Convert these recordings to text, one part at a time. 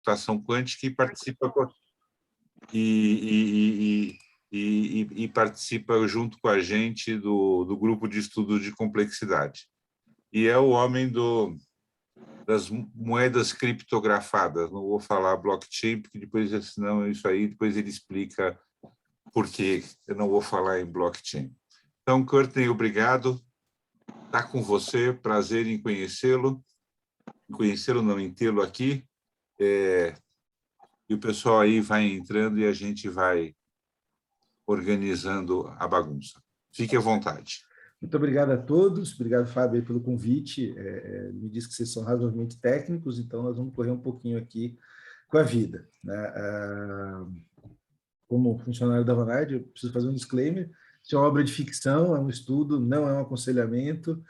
computação quântica e participa e participa junto com a gente do grupo de estudo de complexidade. E é o homem das moedas criptografadas. Não vou falar blockchain, porque depois, senão isso aí, depois ele explica por que eu não vou falar em blockchain. Então, Courtney, obrigado. Está com você, prazer em conhecê-lo. Conhecê-lo não, em tê-lo aqui. E o pessoal aí vai entrando e a gente vai organizando a bagunça. Fique à vontade. Muito obrigado a todos. Obrigado, Fábio, pelo convite. Me diz que vocês são razoavelmente técnicos, então nós vamos correr um pouquinho aqui com a vida, né? Como funcionário da Vanad, eu preciso fazer um disclaimer. Isso é uma obra de ficção, é um estudo, não é um aconselhamento,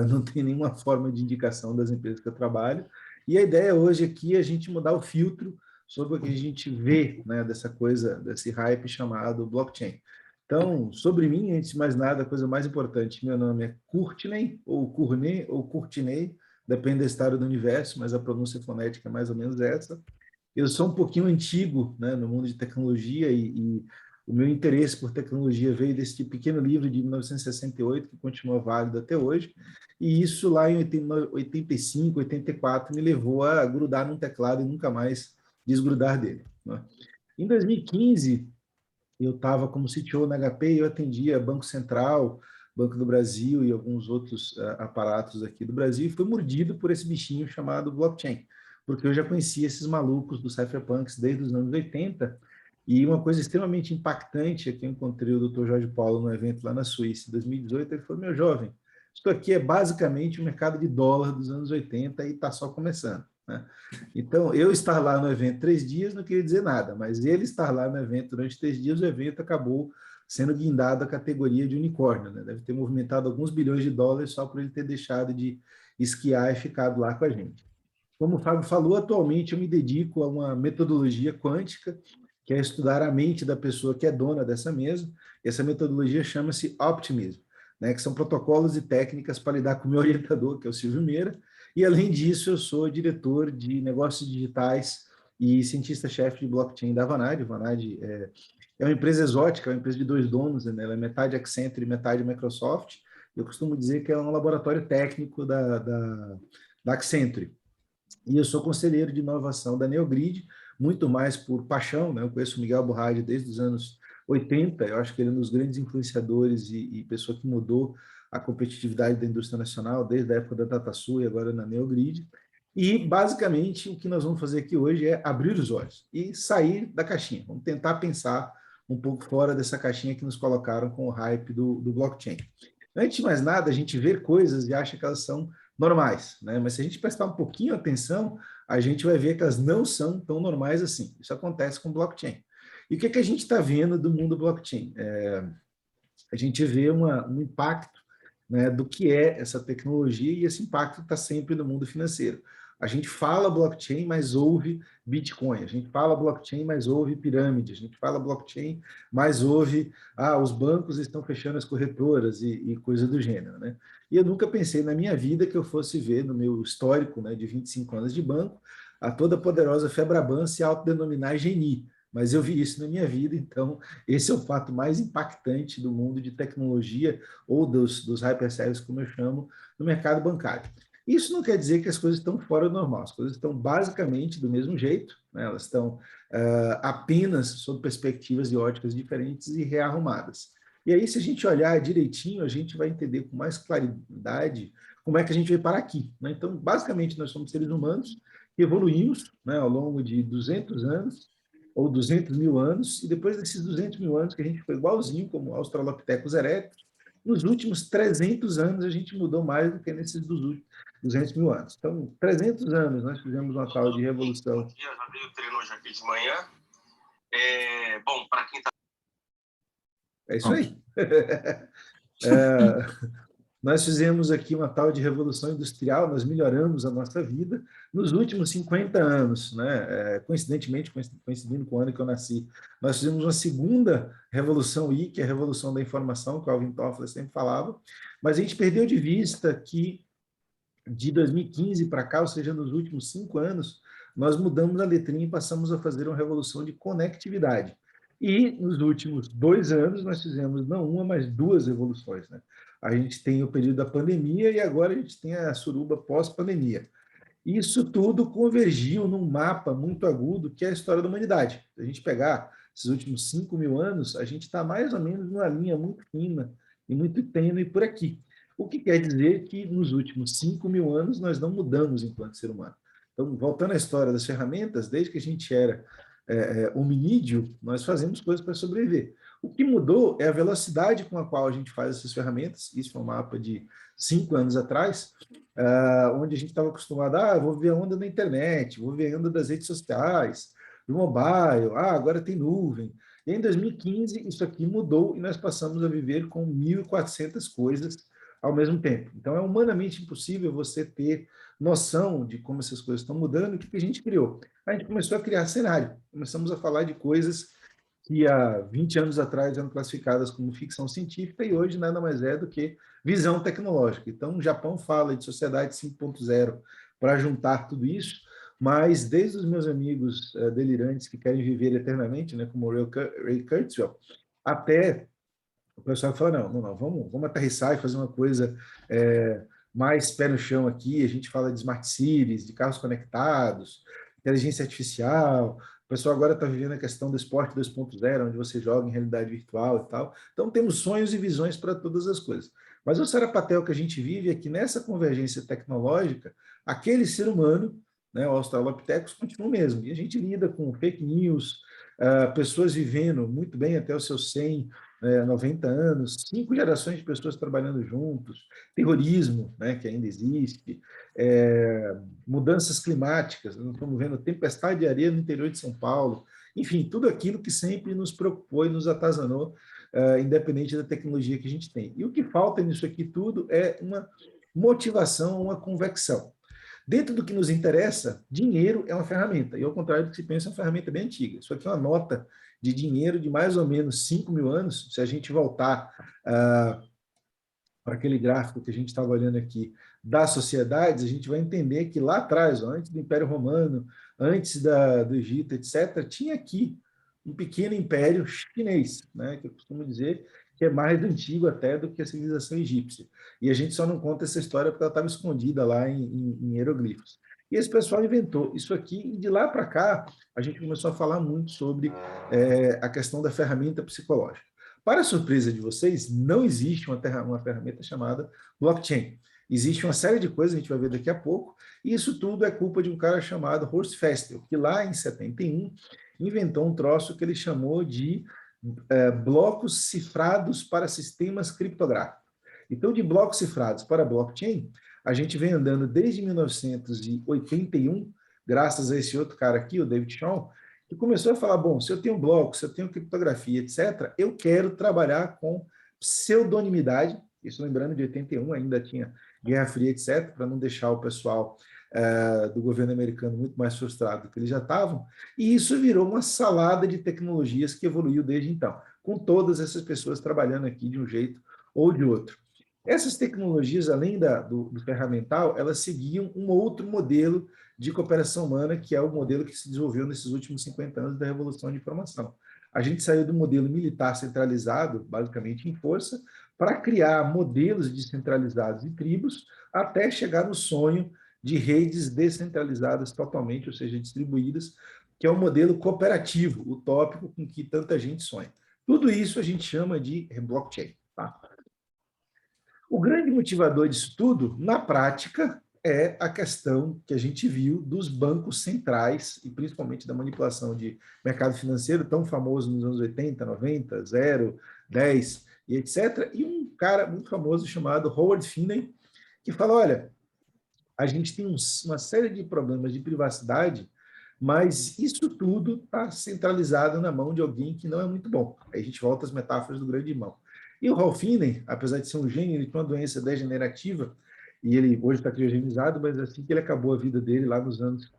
não tem nenhuma forma de indicação das empresas que eu trabalho. E a ideia hoje aqui é a gente mudar o filtro sobre o que a gente vê, né, dessa coisa, desse hype chamado blockchain. Então, sobre mim, antes de mais nada, a coisa mais importante, meu nome é Courtney, ou Courtney, ou Courtney, depende do estado do universo, mas a pronúncia fonética é mais ou menos essa. Eu sou um pouquinho antigo, né, no mundo de tecnologia e o meu interesse por tecnologia veio desse pequeno livro de 1968, que continua válido até hoje, e isso lá em 85, 84, me levou a grudar num teclado e nunca mais desgrudar dele, né? Em 2015, eu estava como CTO na HP e eu atendia Banco Central, Banco do Brasil e alguns outros aparatos aqui do Brasil, e fui mordido por esse bichinho chamado blockchain, porque eu já conhecia esses malucos dos cypherpunks desde os anos 80, e uma coisa extremamente impactante é que eu encontrei o Dr. Jorge Paulo no evento lá na Suíça, em 2018, ele falou: meu jovem, isso aqui é basicamente o mercado de dólar dos anos 80 e está só começando, né? Então, eu estar lá no evento 3 dias não queria dizer nada, mas ele estar lá no evento durante 3 dias, o evento acabou sendo guindado à categoria de unicórnio, né? Deve ter movimentado alguns bilhões de dólares só por ele ter deixado de esquiar e ficado lá com a gente. Como o Fábio falou, atualmente eu me dedico a uma metodologia quântica, que é estudar a mente da pessoa que é dona dessa mesa. Essa metodologia chama-se Optimism, né, que são protocolos e técnicas para lidar com o meu orientador, que é o Silvio Meira, e além disso eu sou diretor de negócios digitais e cientista-chefe de blockchain da Vanad. A Vanad é uma empresa exótica, é uma empresa de 2 donos, né? Ela é metade Accenture e metade Microsoft. Eu costumo dizer que é um laboratório técnico da Accenture. E eu sou conselheiro de inovação da Neogrid, muito mais por paixão, né? Eu conheço o Miguel Burradi desde os anos 80, eu acho que ele é um dos grandes influenciadores e pessoa que mudou a competitividade da indústria nacional, desde a época da DataSul e agora na Neogrid. E, basicamente, o que nós vamos fazer aqui hoje é abrir os olhos e sair da caixinha. Vamos tentar pensar um pouco fora dessa caixinha que nos colocaram com o hype do blockchain. Antes de mais nada, a gente vê coisas e acha que elas são normais, né? Mas se a gente prestar um pouquinho atenção, a gente vai ver que elas não são tão normais assim. Isso acontece com blockchain. E o que a gente está vendo do mundo blockchain? A gente vê um impacto, né, do que é essa tecnologia, e esse impacto está sempre no mundo financeiro. A gente fala blockchain, mas ouve Bitcoin. A gente fala blockchain, mas ouve pirâmide. A gente fala blockchain, mas ouve os bancos estão fechando as corretoras e coisa do gênero, né? E eu nunca pensei na minha vida que eu fosse ver no meu histórico, né, de 25 anos de banco, a toda poderosa Febraban se autodenominar Geni. Mas eu vi isso na minha vida, então esse é o fato mais impactante do mundo de tecnologia ou dos hyperservices, como eu chamo, no mercado bancário. Isso não quer dizer que as coisas estão fora do normal, as coisas estão basicamente do mesmo jeito, né? Elas estão apenas sob perspectivas e óticas diferentes e rearrumadas. E aí, se a gente olhar direitinho, a gente vai entender com mais claridade como é que a gente veio parar aqui, né? Então, basicamente, nós somos seres humanos que evoluímos, né, ao longo de 200 anos, ou 200 mil anos, e depois desses 200 mil anos que a gente foi igualzinho como Australopithecus erectus, nos últimos 300 anos a gente mudou mais do que nesses dos últimos 200 mil anos. Então, 300 anos nós fizemos uma tal de revolução. Bom dia, já dei o treino hoje aqui de manhã. Bom, para quem está... É isso aí. Nós fizemos aqui uma tal de revolução industrial, nós melhoramos a nossa vida nos últimos 50 anos, né? Coincidentemente, coincidindo com o ano que eu nasci, nós fizemos uma segunda revolução I, que é a revolução da informação, que o Alvin Toffler sempre falava, mas a gente perdeu de vista que de 2015 para cá, ou seja, nos últimos 5 anos, nós mudamos a letrinha e passamos a fazer uma revolução de conectividade. E nos últimos 2 anos nós fizemos não uma, mas 2 revoluções, né? A gente tem o período da pandemia e agora a gente tem a suruba pós-pandemia. Isso tudo convergiu num mapa muito agudo que é a história da humanidade. Se a gente pegar esses últimos 5.000 anos, a gente está mais ou menos numa linha muito fina e muito tênue por aqui. O que quer dizer que nos últimos 5.000 anos nós não mudamos enquanto ser humano. Então, voltando à história das ferramentas, desde que a gente era hominídeo, nós fazemos coisas para sobreviver. O que mudou é a velocidade com a qual a gente faz essas ferramentas. Isso é um mapa de 5 anos atrás, onde a gente estava acostumado, vou ver a onda da internet, vou ver a onda das redes sociais, do mobile, agora tem nuvem. E em 2015, isso aqui mudou e nós passamos a viver com 1.400 coisas ao mesmo tempo. Então, é humanamente impossível você ter noção de como essas coisas estão mudando. O que a gente criou? A gente começou a criar cenário. Começamos a falar de coisas que há 20 anos atrás eram classificadas como ficção científica e hoje nada mais é do que visão tecnológica. Então, o Japão fala de sociedade 5.0 para juntar tudo isso, mas desde os meus amigos delirantes que querem viver eternamente, né, como o Ray Kurzweil, até o pessoal que fala, não, vamos aterrissar e fazer uma coisa mais pé no chão aqui. A gente fala de smart cities, de carros conectados, inteligência artificial. O pessoal agora está vivendo a questão do esporte 2.0, onde você joga em realidade virtual e tal. Então, temos sonhos e visões para todas as coisas. Mas o sarapatel que a gente vive é que nessa convergência tecnológica, aquele ser humano, né, o Australopithecus, continua o mesmo. E a gente lida com fake news, pessoas vivendo muito bem até os seus 100, 90 anos, 5 gerações de pessoas trabalhando juntos, terrorismo, né, que ainda existe, mudanças climáticas, nós estamos vendo tempestade de areia no interior de São Paulo, enfim, tudo aquilo que sempre nos preocupou e nos atazanou, independente da tecnologia que a gente tem. E o que falta nisso aqui tudo é uma motivação, uma convecção. Dentro do que nos interessa, dinheiro é uma ferramenta, e ao contrário do que se pensa, é uma ferramenta bem antiga. Isso aqui é uma nota de dinheiro de mais ou menos 5.000 anos. Se a gente voltar para aquele gráfico que a gente estava olhando aqui das sociedades, a gente vai entender que lá atrás, antes do Império Romano, antes do Egito, etc., tinha aqui um pequeno império chinês, né, que eu costumo dizer que é mais antigo até do que a civilização egípcia. E a gente só não conta essa história porque ela estava escondida lá em hieroglifos. E esse pessoal inventou isso aqui, e de lá para cá, a gente começou a falar muito sobre a questão da ferramenta psicológica. Para a surpresa de vocês, não existe uma ferramenta chamada blockchain. Existe uma série de coisas, a gente vai ver daqui a pouco, e isso tudo é culpa de um cara chamado Horst Festel, que lá em 71 inventou um troço que ele chamou de blocos cifrados para sistemas criptográficos. Então, de blocos cifrados para blockchain, a gente vem andando desde 1981, graças a esse outro cara aqui, o David Shaw, que começou a falar, bom, se eu tenho bloco, se eu tenho criptografia, etc., eu quero trabalhar com pseudonimidade, isso lembrando de 81, ainda tinha Guerra Fria, etc., para não deixar o pessoal do governo americano muito mais frustrado do que eles já estavam, e isso virou uma salada de tecnologias que evoluiu desde então, com todas essas pessoas trabalhando aqui de um jeito ou de outro. Essas tecnologias, além do ferramental, elas seguiam um outro modelo de cooperação humana, que é o modelo que se desenvolveu nesses últimos 50 anos da Revolução de Informação. A gente saiu do modelo militar centralizado, basicamente em força, para criar modelos descentralizados e tribos, até chegar no sonho de redes descentralizadas totalmente, ou seja, distribuídas, que é o modelo cooperativo, utópico, com que tanta gente sonha. Tudo isso a gente chama de blockchain. Tá? O grande motivador disso tudo, na prática, é a questão que a gente viu dos bancos centrais, e principalmente da manipulação de mercado financeiro, tão famoso nos anos 80, 90, 0, 10 e etc. E um cara muito famoso chamado Howard Finney, que fala, olha, a gente tem uma série de problemas de privacidade, mas isso tudo está centralizado na mão de alguém que não é muito bom. Aí a gente volta às metáforas do grande irmão. E o Ralph Finney, apesar de ser um gênio, ele tem uma doença degenerativa, e ele hoje está criogenizado, mas assim que ele acabou a vida dele, lá nos anos,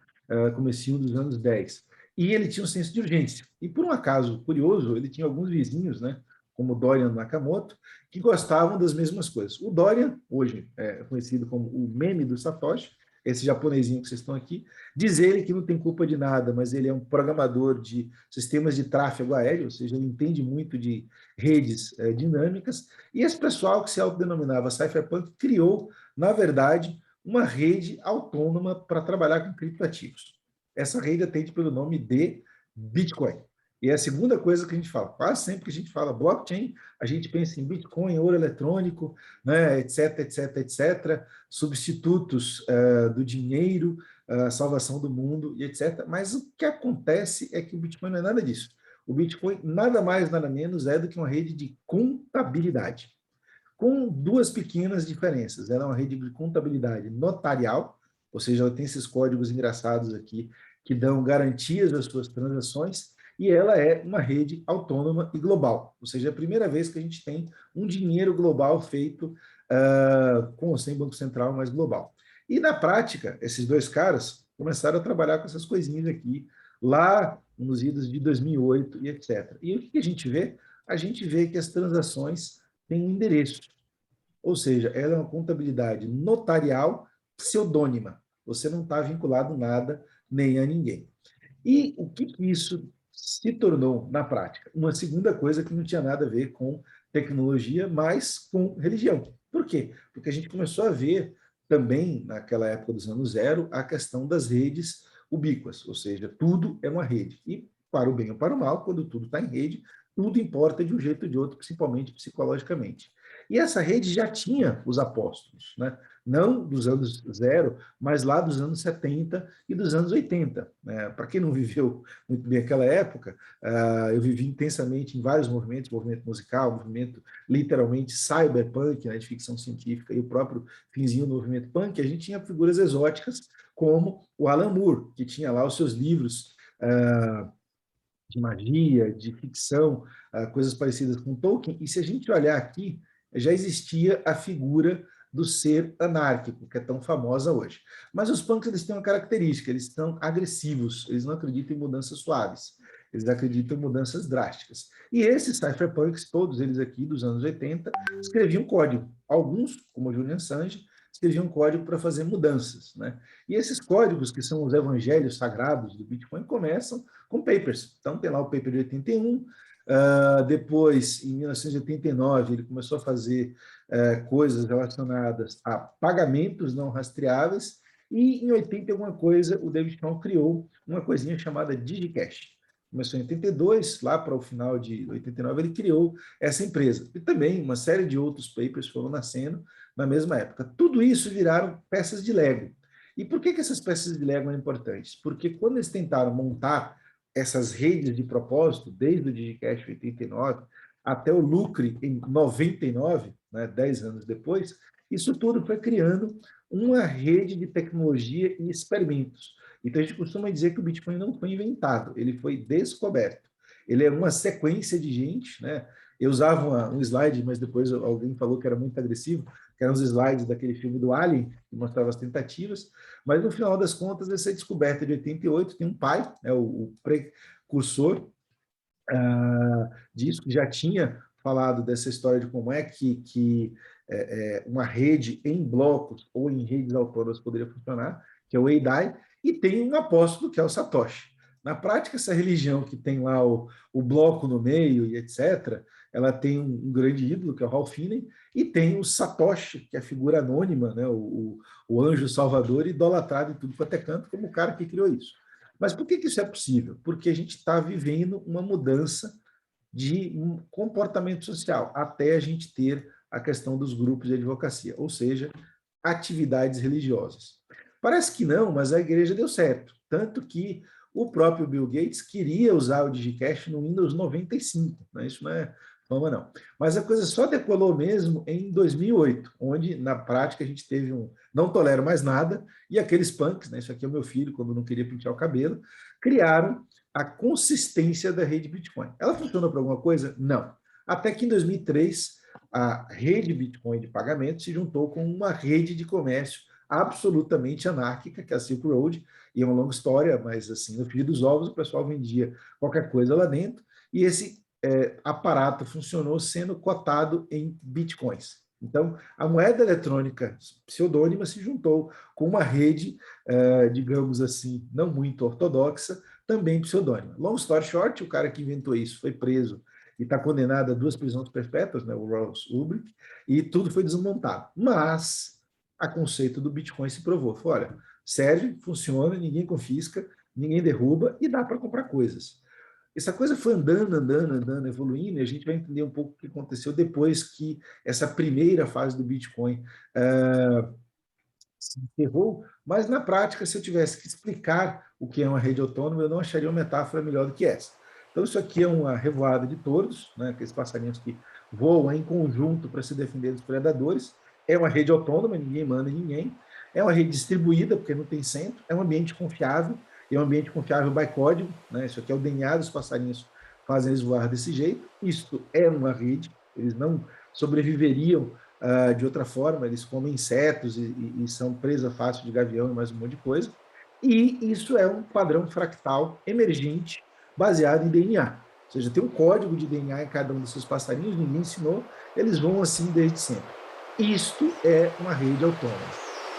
comecinho dos anos 10. E ele tinha um senso de urgência. E por um acaso curioso, ele tinha alguns vizinhos, né, como Dorian Nakamoto, que gostavam das mesmas coisas. O Dorian, hoje é conhecido como o meme do Satoshi, esse japonesinho que vocês estão aqui. Diz ele que não tem culpa de nada, mas ele é um programador de sistemas de tráfego aéreo, ou seja, ele entende muito de redes dinâmicas, e esse pessoal que se autodenominava Cypherpunk criou, na verdade, uma rede autônoma para trabalhar com criptoativos. Essa rede atende pelo nome de Bitcoin. E é a segunda coisa que a gente fala. Quase sempre que a gente fala blockchain, a gente pensa em Bitcoin, ouro eletrônico, né, etc, etc, etc, substitutos do dinheiro, salvação do mundo e etc. Mas o que acontece é que o Bitcoin não é nada disso. O Bitcoin nada mais, nada menos é do que uma rede de contabilidade, com duas pequenas diferenças. Ela é uma rede de contabilidade notarial, ou seja, ela tem esses códigos engraçados aqui que dão garantias às suas transações, e ela é uma rede autônoma e global, ou seja, é a primeira vez que a gente tem um dinheiro global feito com ou sem Banco Central, mas global. E na prática, esses dois caras começaram a trabalhar com essas coisinhas aqui, lá nos idos de 2008 e etc. E o que a gente vê? A gente vê que as transações têm um endereço, ou seja, ela é uma contabilidade notarial pseudônima, você não está vinculado a nada nem a ninguém. E o que isso se tornou na prática? Uma segunda coisa que não tinha nada a ver com tecnologia, mas com religião. Por quê? Porque a gente começou a ver também, naquela época dos anos zero, a questão das redes ubíquas, ou seja, tudo é uma rede. E para o bem ou para o mal, quando tudo está em rede, tudo importa de um jeito ou de outro, principalmente psicologicamente. E essa rede já tinha os apóstolos, né? Não dos anos zero, mas lá dos anos 70 e dos anos 80. Para quem não viveu muito bem aquela época, eu vivi intensamente em vários movimentos, movimento musical, movimento literalmente cyberpunk, né, de ficção científica, e o próprio finzinho do movimento punk. A gente tinha figuras exóticas como o Alan Moore, que tinha lá os seus livros de magia, de ficção, coisas parecidas com Tolkien. E se a gente olhar aqui, já existia a figura do ser anárquico, que é tão famosa hoje. Mas os punks, eles têm uma característica, eles são agressivos, eles não acreditam em mudanças suaves, eles acreditam em mudanças drásticas. E esses cypherpunks, todos eles aqui dos anos 80, escreviam código. Alguns, como o Julian Assange, escreviam código para fazer mudanças, né? E esses códigos, que são os evangelhos sagrados do Bitcoin, começam com papers. Então, tem lá o paper de 81, depois, em 1989, ele começou a fazer coisas relacionadas a pagamentos não rastreáveis, e em 80 alguma coisa, o David Chaum criou uma coisinha chamada DigiCash. Começou em 82, lá para o final de 89, ele criou essa empresa. E também uma série de outros papers foram nascendo na mesma época. Tudo isso viraram peças de Lego. E por que essas peças de Lego são importantes? Porque quando eles tentaram montar essas redes de propósito, desde o DigiCash 89 até o Lucre em 99, né, 10 anos depois, isso tudo foi criando uma rede de tecnologia e experimentos. Então, a gente costuma dizer que o Bitcoin não foi inventado, ele foi descoberto. Ele é uma sequência de gente, né? Eu usava um slide, mas depois alguém falou que era muito agressivo, que eram os slides daquele filme do Alien, que mostrava as tentativas, mas no final das contas, essa descoberta de 88 tem um pai, o precursor disso, que já tinha falado dessa história de como é que uma rede em blocos ou em redes autônomas poderia funcionar, que é o Eidai, e tem um apóstolo, que é o Satoshi. Na prática, essa religião que tem lá o bloco no meio e etc., ela tem um grande ídolo, que é o Ralph Finney, e tem o Satoshi, que é a figura anônima, né, o anjo salvador, idolatrado em tudo quanto é canto, como o cara que criou isso. Mas por que isso é possível? Porque a gente está vivendo uma mudança de comportamento social, até a gente ter a questão dos grupos de advocacia, ou seja, atividades religiosas. Parece que não, mas a igreja deu certo, tanto que o próprio Bill Gates queria usar o DigiCash no Windows 95, né? Isso não é fama, não. Mas a coisa só decolou mesmo em 2008, onde, na prática, a gente teve não tolero mais nada, e aqueles punks, né? Isso aqui é o meu filho, quando não queria pentear o cabelo, criaram a consistência da rede Bitcoin. Ela funcionou para alguma coisa? Não. Até que em 2003, a rede Bitcoin de pagamento se juntou com uma rede de comércio absolutamente anárquica, que é a Silk Road, e é uma longa história, mas assim, no fim dos ovos o pessoal vendia qualquer coisa lá dentro, e esse aparato funcionou sendo cotado em bitcoins. Então, a moeda eletrônica pseudônima se juntou com uma rede, digamos assim, não muito ortodoxa, também pseudônima. Long story short, o cara que inventou isso foi preso e está condenado a 2 prisões perpétuas, né, o Ross Ulbricht, e tudo foi desmontado. Mas a conceito do Bitcoin se provou. Foi, olha, serve, funciona, ninguém confisca, ninguém derruba e dá para comprar coisas. Essa coisa foi andando, evoluindo, e a gente vai entender um pouco o que aconteceu depois que essa primeira fase do Bitcoin se encerrou, mas na prática, se eu tivesse que explicar o que é uma rede autônoma, eu não acharia uma metáfora melhor do que essa. Então, isso aqui é uma revoada de touros, né, aqueles passarinhos que voam em conjunto para se defender dos predadores. É uma rede autônoma, ninguém manda em ninguém. É uma rede distribuída, porque não tem centro. É um ambiente confiável, e é um ambiente confiável by código. Né? Isso aqui é o DNA dos passarinhos, fazem eles voar desse jeito. Isto é uma rede, eles não sobreviveriam de outra forma, eles comem insetos e são presa fácil de gavião e mais um monte de coisa. E isso é um padrão fractal emergente baseado em DNA. Ou seja, tem um código de DNA em cada um dos seus passarinhos, ninguém ensinou, eles vão assim desde sempre. Isto é uma rede autônoma.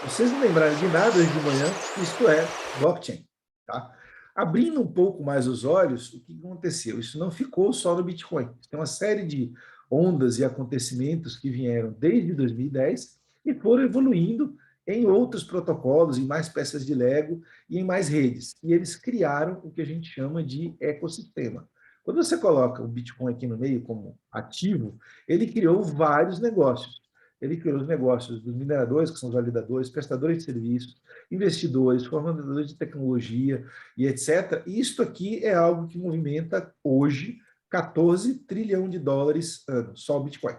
Vocês não lembrarem de nada hoje de manhã, isto é blockchain. Tá? Abrindo um pouco mais os olhos, o que aconteceu? Isso não ficou só no Bitcoin. Tem uma série de ondas e acontecimentos que vieram desde 2010 e foram evoluindo em outros protocolos, em mais peças de Lego e em mais redes. E eles criaram o que a gente chama de ecossistema. Quando você coloca o Bitcoin aqui no meio como ativo, ele criou vários negócios. Ele criou os negócios dos mineradores, que são os validadores, prestadores de serviços, investidores, fornecedores de tecnologia e etc. E isto aqui é algo que movimenta hoje 14 trilhões de dólares ano, só o Bitcoin.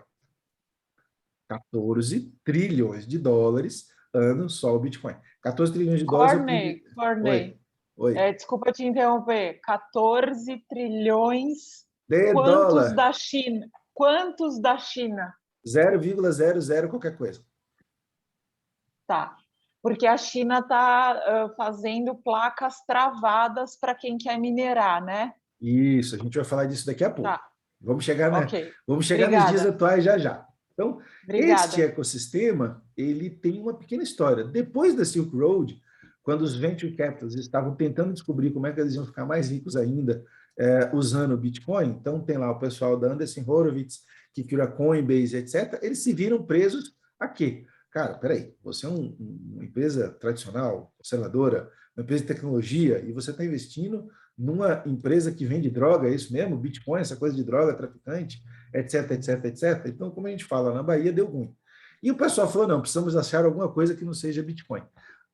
14 trilhões de dólares ano, só o Bitcoin. 14 trilhões de dólares... Corney. Oi. Desculpa te interromper. 14 trilhões... De quantos dólar? Da China? Quantos da China? 0,00 qualquer coisa. Tá. Porque a China está fazendo placas travadas para quem quer minerar, né? Isso, a gente vai falar disso daqui a pouco. Tá. Vamos chegar, né? Okay. Vamos chegar nos dias atuais já. Então, este ecossistema, ele tem uma pequena história. Depois da Silk Road, quando os venture capitals estavam tentando descobrir como é que eles iam ficar mais ricos ainda usando o Bitcoin, então tem lá o pessoal da Andreessen Horowitz, que criou a Coinbase, etc., eles se viram presos a quê? Cara, peraí, você é uma empresa tradicional, conservadora, uma empresa de tecnologia, e você está investindo numa empresa que vende droga, é isso mesmo? Bitcoin, essa coisa de droga, traficante, etc. Então, como a gente fala, na Bahia deu ruim. E o pessoal falou, não, precisamos achar alguma coisa que não seja Bitcoin.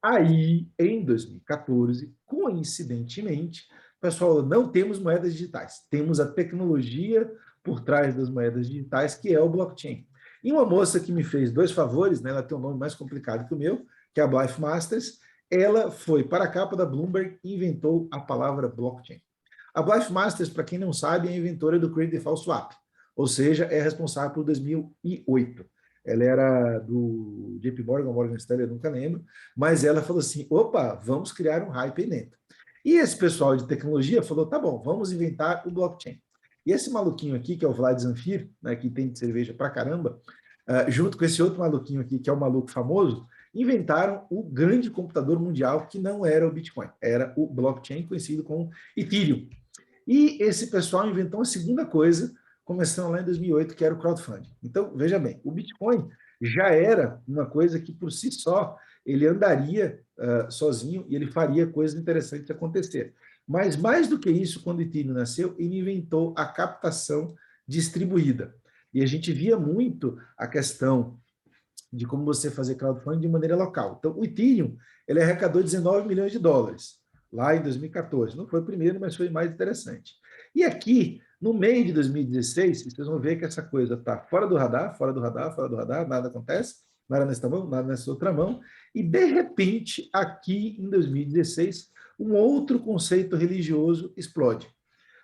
Aí, em 2014, coincidentemente, o pessoal falou, não temos moedas digitais, temos a tecnologia por trás das moedas digitais, que é o blockchain. E uma moça que me fez 2 favores, né, ela tem um nome mais complicado que o meu, que é a Blythe Masters, ela foi para a capa da Bloomberg e inventou a palavra blockchain. A Blythe Masters, para quem não sabe, é a inventora do Create Default Swap, ou seja, é responsável por 2008. Ela era do JP Morgan, Morgan Stanley, eu nunca lembro, mas ela falou assim, opa, vamos criar um hype aí dentro. E esse pessoal de tecnologia falou, tá bom, vamos inventar o blockchain. E esse maluquinho aqui, que é o Vlad Zamfir, né, que tem de cerveja pra caramba, junto com esse outro maluquinho aqui, que é o maluco famoso, inventaram o grande computador mundial, que não era o Bitcoin, era o blockchain, conhecido como Ethereum. E esse pessoal inventou uma segunda coisa, começando lá em 2008, que era o crowdfunding. Então, veja bem, o Bitcoin já era uma coisa que, por si só, ele andaria sozinho e ele faria coisas interessantes acontecer. Mas, mais do que isso, quando o Ethereum nasceu, ele inventou a captação distribuída. E a gente via muito a questão de como você fazer crowdfunding de maneira local. Então, o Ethereum, ele arrecadou 19 milhões de dólares, lá em 2014. Não foi o primeiro, mas foi o mais interessante. E aqui, no meio de 2016, vocês vão ver que essa coisa está fora do radar, nada acontece, nada nessa mão, nada nessa outra mão, e, de repente, aqui em 2016, um outro conceito religioso explode.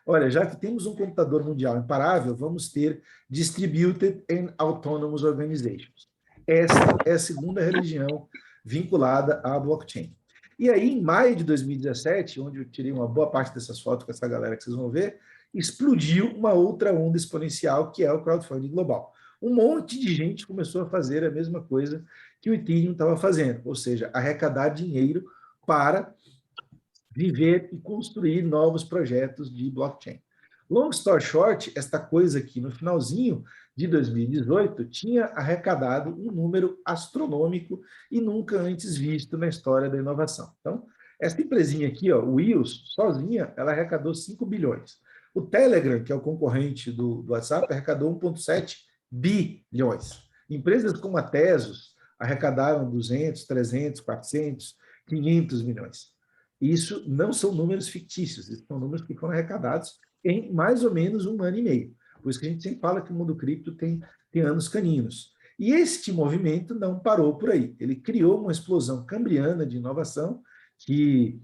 Olha, já que temos um computador mundial imparável, vamos ter Distributed and Autonomous Organizations. Essa é a segunda religião vinculada à blockchain. E aí, em maio de 2017, onde eu tirei uma boa parte dessas fotos com essa galera que vocês vão ver, explodiu uma outra onda exponencial, que é o crowdfunding global. um monte de gente começou a fazer a mesma coisa que o Ethereum estava fazendo, ou seja, arrecadar dinheiro para viver e construir novos projetos de blockchain. Long story short, esta coisa aqui, no finalzinho de 2018, tinha arrecadado um número astronômico e nunca antes visto na história da inovação. Então, essa empresinha aqui, ó, o Wheels, sozinha, ela arrecadou 5 bilhões. O Telegram, que é o concorrente do WhatsApp, arrecadou 1,7 bilhões. Empresas como a Tezos arrecadaram 200, 300, 400, 500 milhões. Isso não são números fictícios, isso são números que foram arrecadados em mais ou menos 1 ano e meio. Por isso que a gente sempre fala que o mundo cripto tem anos caninos. E este movimento não parou por aí. Ele criou uma explosão cambriana de inovação que,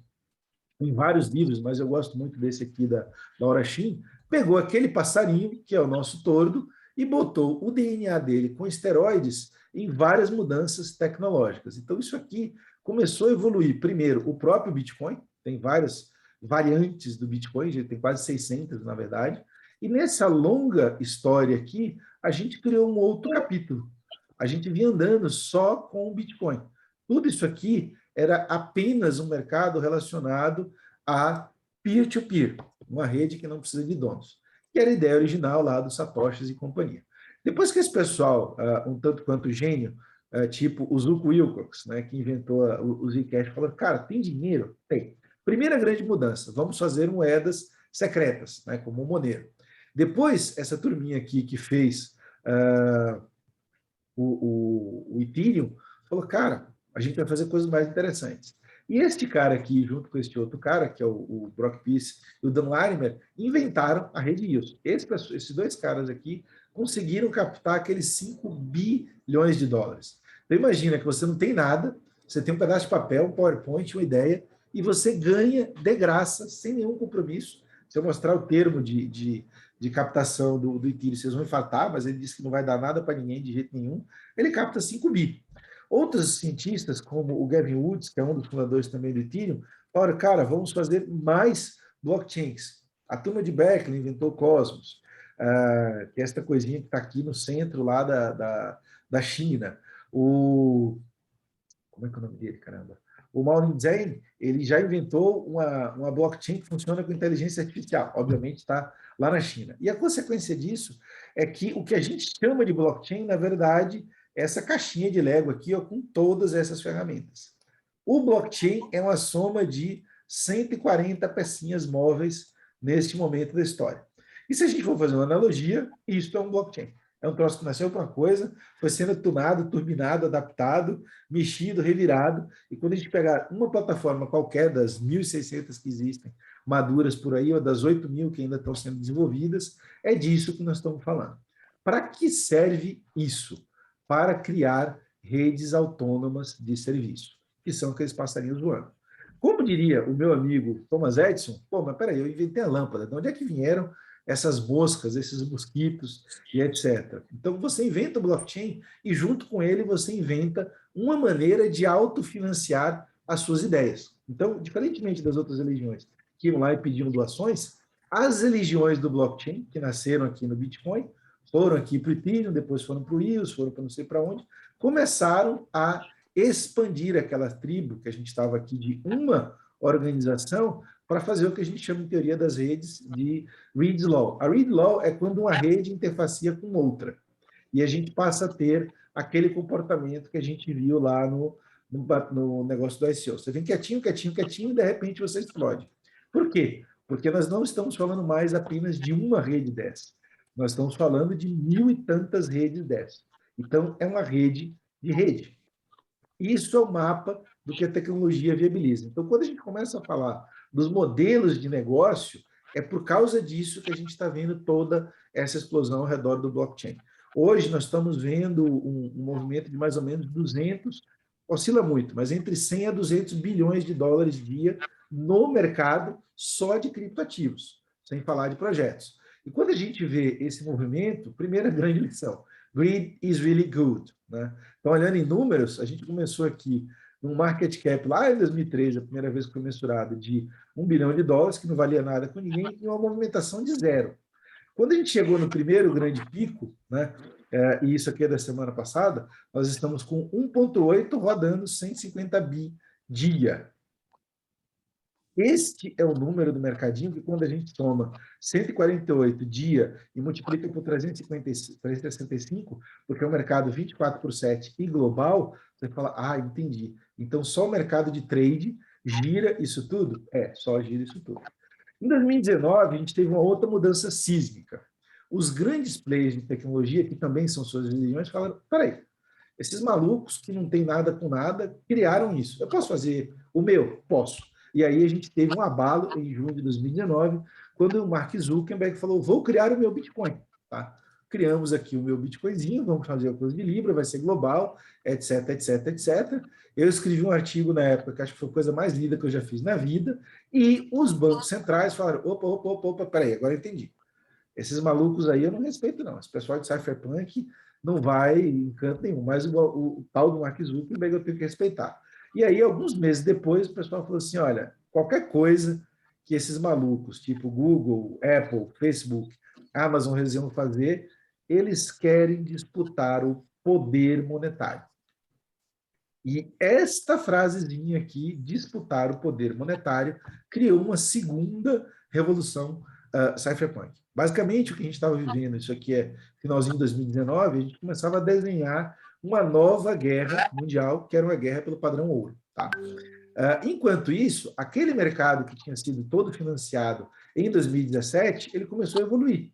em vários livros, mas eu gosto muito desse aqui da Laura Shin, pegou aquele passarinho, que é o nosso tordo, e botou o DNA dele com esteroides em várias mudanças tecnológicas. Então, isso aqui começou a evoluir. Primeiro, o próprio Bitcoin, tem várias variantes do Bitcoin, já tem quase 600, na verdade, e nessa longa história aqui, a gente criou um outro capítulo. A gente vinha andando só com o Bitcoin. Tudo isso aqui era apenas um mercado relacionado a peer-to-peer, uma rede que não precisa de donos, que era a ideia original lá dos Satoshis e companhia. Depois que esse pessoal, um tanto quanto gênio, tipo o Zuko Wilcox, né, que inventou o Zcash, falou, cara, tem dinheiro? Tem. Primeira grande mudança, vamos fazer moedas secretas, né, como o Monero. Depois, essa turminha aqui que fez o Ethereum, falou, cara, a gente vai fazer coisas mais interessantes. E este cara aqui, junto com este outro cara, que é o Brock Peace e o Dan Larimer, inventaram a rede EOS. Esses dois caras aqui conseguiram captar aqueles 5 bilhões de dólares. Então, imagina que você não tem nada, você tem um pedaço de papel, um PowerPoint, uma ideia, e você ganha de graça, sem nenhum compromisso. Se eu mostrar o termo de captação do Ethereum, vocês vão infartar, mas ele disse que não vai dar nada para ninguém de jeito nenhum. Ele capta 5 bi. Outros cientistas, como o Gavin Woods, que é um dos fundadores também do Ethereum, falaram, cara, vamos fazer mais blockchains. A turma de Berkeley inventou o Cosmos, que é esta coisinha que está aqui no centro lá da China. Como é que é o nome dele, caramba? O Maureen Zhang, ele já inventou uma blockchain que funciona com inteligência artificial. Obviamente está lá na China. E a consequência disso é que o que a gente chama de blockchain, na verdade, é essa caixinha de Lego aqui, ó, com todas essas ferramentas. O blockchain é uma soma de 140 pecinhas móveis neste momento da história. E se a gente for fazer uma analogia, isso é um blockchain. É um troço que nasceu com uma coisa, foi sendo tunado, turbinado, adaptado, mexido, revirado, e quando a gente pegar uma plataforma qualquer das 1.600 que existem, maduras por aí, ou das 8.000 que ainda estão sendo desenvolvidas, é disso que nós estamos falando. Para que serve isso? Para criar redes autônomas de serviço, que são aqueles passarinhos voando. Como diria o meu amigo Thomas Edison, pô, mas peraí, eu inventei a lâmpada, de onde é que vieram essas moscas, esses mosquitos e etc. Então, você inventa o blockchain e, junto com ele, você inventa uma maneira de autofinanciar as suas ideias. Então, diferentemente das outras religiões que iam lá e pediam doações, as religiões do blockchain, que nasceram aqui no Bitcoin, foram aqui para o Ethereum, depois foram para o EOS, foram para não sei para onde, começaram a expandir aquela tribo que a gente estava aqui de uma organização para fazer o que a gente chama, em teoria das redes, de read law. A read law é quando uma rede interfacia com outra. E a gente passa a ter aquele comportamento que a gente viu lá no negócio do ICO. Você vem quietinho, quietinho, quietinho, e de repente você explode. Por quê? Porque nós não estamos falando mais apenas de uma rede dessa. Nós estamos falando de 1.000 e tantas redes dessa. Então, é uma rede de rede. Isso é o mapa do que a tecnologia viabiliza. Então, quando a gente começa a falar dos modelos de negócio, é por causa disso que a gente está vendo toda essa explosão ao redor do blockchain. Hoje, nós estamos vendo um movimento de mais ou menos 200, oscila muito, mas entre 100 a 200 bilhões de dólares dia no mercado só de criptoativos, sem falar de projetos. E quando a gente vê esse movimento, primeira grande lição, greed is really good, né? Então, olhando em números, a gente começou aqui num market cap lá em 2013, a primeira vez que foi mensurado, de $1 bilhão, que não valia nada com ninguém, e uma movimentação de zero. Quando a gente chegou no primeiro grande pico, né, e isso aqui é da semana passada, nós estamos com 1,8 rodando 150 bi dia. Este é o número do mercadinho que, quando a gente toma 148 dia e multiplica por 365, porque é um mercado 24/7 e global, você fala, ah, entendi. Então, só o mercado de trade gira isso tudo? É, só gira isso tudo. Em 2019, a gente teve uma outra mudança sísmica. Os grandes players de tecnologia, que também são suas religiões, falaram, peraí, esses malucos que não tem nada com nada, criaram isso. Eu posso fazer o meu? Posso. E aí a gente teve um abalo em junho de 2019, quando o Mark Zuckerberg falou, vou criar o meu Bitcoin. Tá? Criamos aqui o meu Bitcoinzinho, vamos fazer a coisa de Libra, vai ser global, etc, etc, etc. Eu escrevi um artigo na época, que acho que foi a coisa mais linda que eu já fiz na vida, e os bancos centrais falaram, opa, peraí, agora eu entendi. Esses malucos aí eu não respeito, não. Esse pessoal de cypherpunk não vai em canto nenhum, mas o tal do Mark Zuckerberg eu tenho que respeitar. E aí, alguns meses depois, o pessoal falou assim, olha, qualquer coisa que esses malucos, tipo Google, Apple, Facebook, Amazon, resolvam fazer, eles querem disputar o poder monetário. E esta frasezinha aqui, disputar o poder monetário, criou uma segunda revolução cypherpunk. Basicamente, o que a gente estava vivendo, isso aqui é finalzinho de 2019, a gente começava a desenhar uma nova guerra mundial, que era uma guerra pelo padrão ouro. Tá? Enquanto isso, aquele mercado que tinha sido todo financiado em 2017, ele começou a evoluir.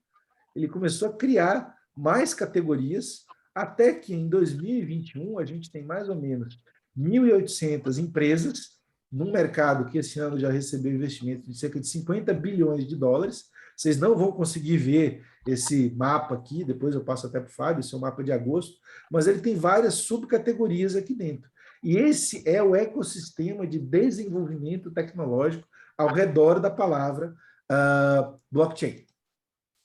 Ele começou a criar mais categorias, até que em 2021 a gente tem mais ou menos 1.800 empresas num mercado que esse ano já recebeu investimento de cerca de 50 bilhões de dólares. Vocês não vão conseguir ver esse mapa aqui, depois eu passo até para o Fábio, esse é o mapa de agosto, mas ele tem várias subcategorias aqui dentro. E esse é o ecossistema de desenvolvimento tecnológico ao redor da palavra blockchain.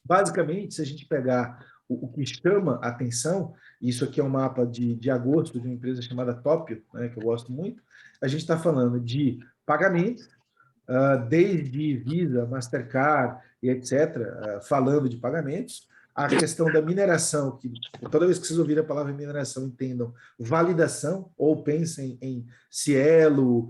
Basicamente, se a gente pegar o que chama a atenção, isso aqui é um mapa de agosto de uma empresa chamada Topio, né, que eu gosto muito, a gente está falando de pagamentos, desde Visa, Mastercard e etc., falando de pagamentos, a questão da mineração, que toda vez que vocês ouvirem a palavra mineração, entendam validação, ou pensem em Cielo,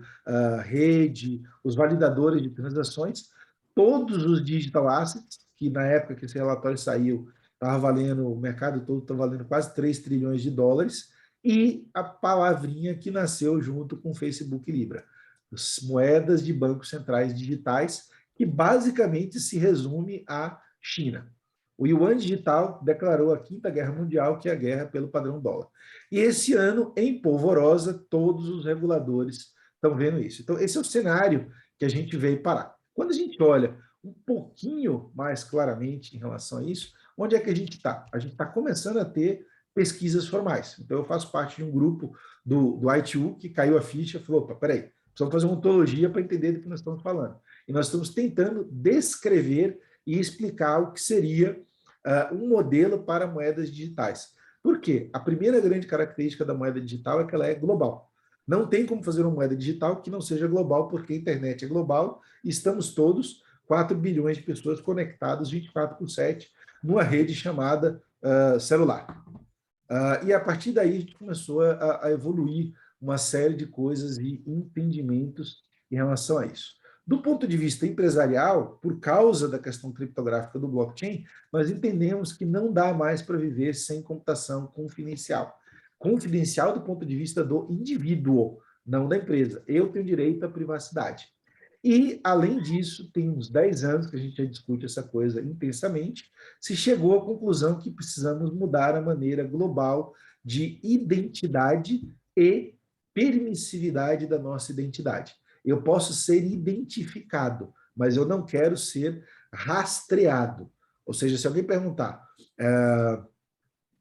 rede, os validadores de transações, todos os digital assets, que na época que esse relatório saiu, estava valendo, o mercado todo está valendo quase 3 trilhões de dólares, e a palavrinha que nasceu junto com o Facebook e Libra, as moedas de bancos centrais digitais, que basicamente se resume à China. O Yuan Digital declarou a Quinta Guerra Mundial, que é a guerra pelo padrão dólar. E esse ano, em polvorosa, todos os reguladores estão vendo isso. Então, esse é o cenário que a gente veio parar. Quando a gente olha um pouquinho mais claramente em relação a isso, onde é que a gente está? A gente está começando a ter pesquisas formais. Então, eu faço parte de um grupo do ITU que caiu a ficha e falou, opa, peraí, precisamos fazer uma ontologia para entender do que nós estamos falando. E nós estamos tentando descrever e explicar o que seria um modelo para moedas digitais. Por quê? A primeira grande característica da moeda digital é que ela é global. Não tem como fazer uma moeda digital que não seja global, porque a internet é global e estamos todos, 4 bilhões de pessoas conectadas 24/7 numa rede chamada celular. E a partir daí a gente começou a evoluir uma série de coisas e entendimentos em relação a isso. Do ponto de vista empresarial, por causa da questão criptográfica do blockchain, nós entendemos que não dá mais para viver sem computação confidencial. Confidencial do ponto de vista do indivíduo, não da empresa. Eu tenho direito à privacidade. E, além disso, tem uns 10 anos que a gente já discute essa coisa intensamente, se chegou à conclusão que precisamos mudar a maneira global de identidade e permissividade da nossa identidade. Eu posso ser identificado, mas eu não quero ser rastreado. Ou seja, se alguém perguntar,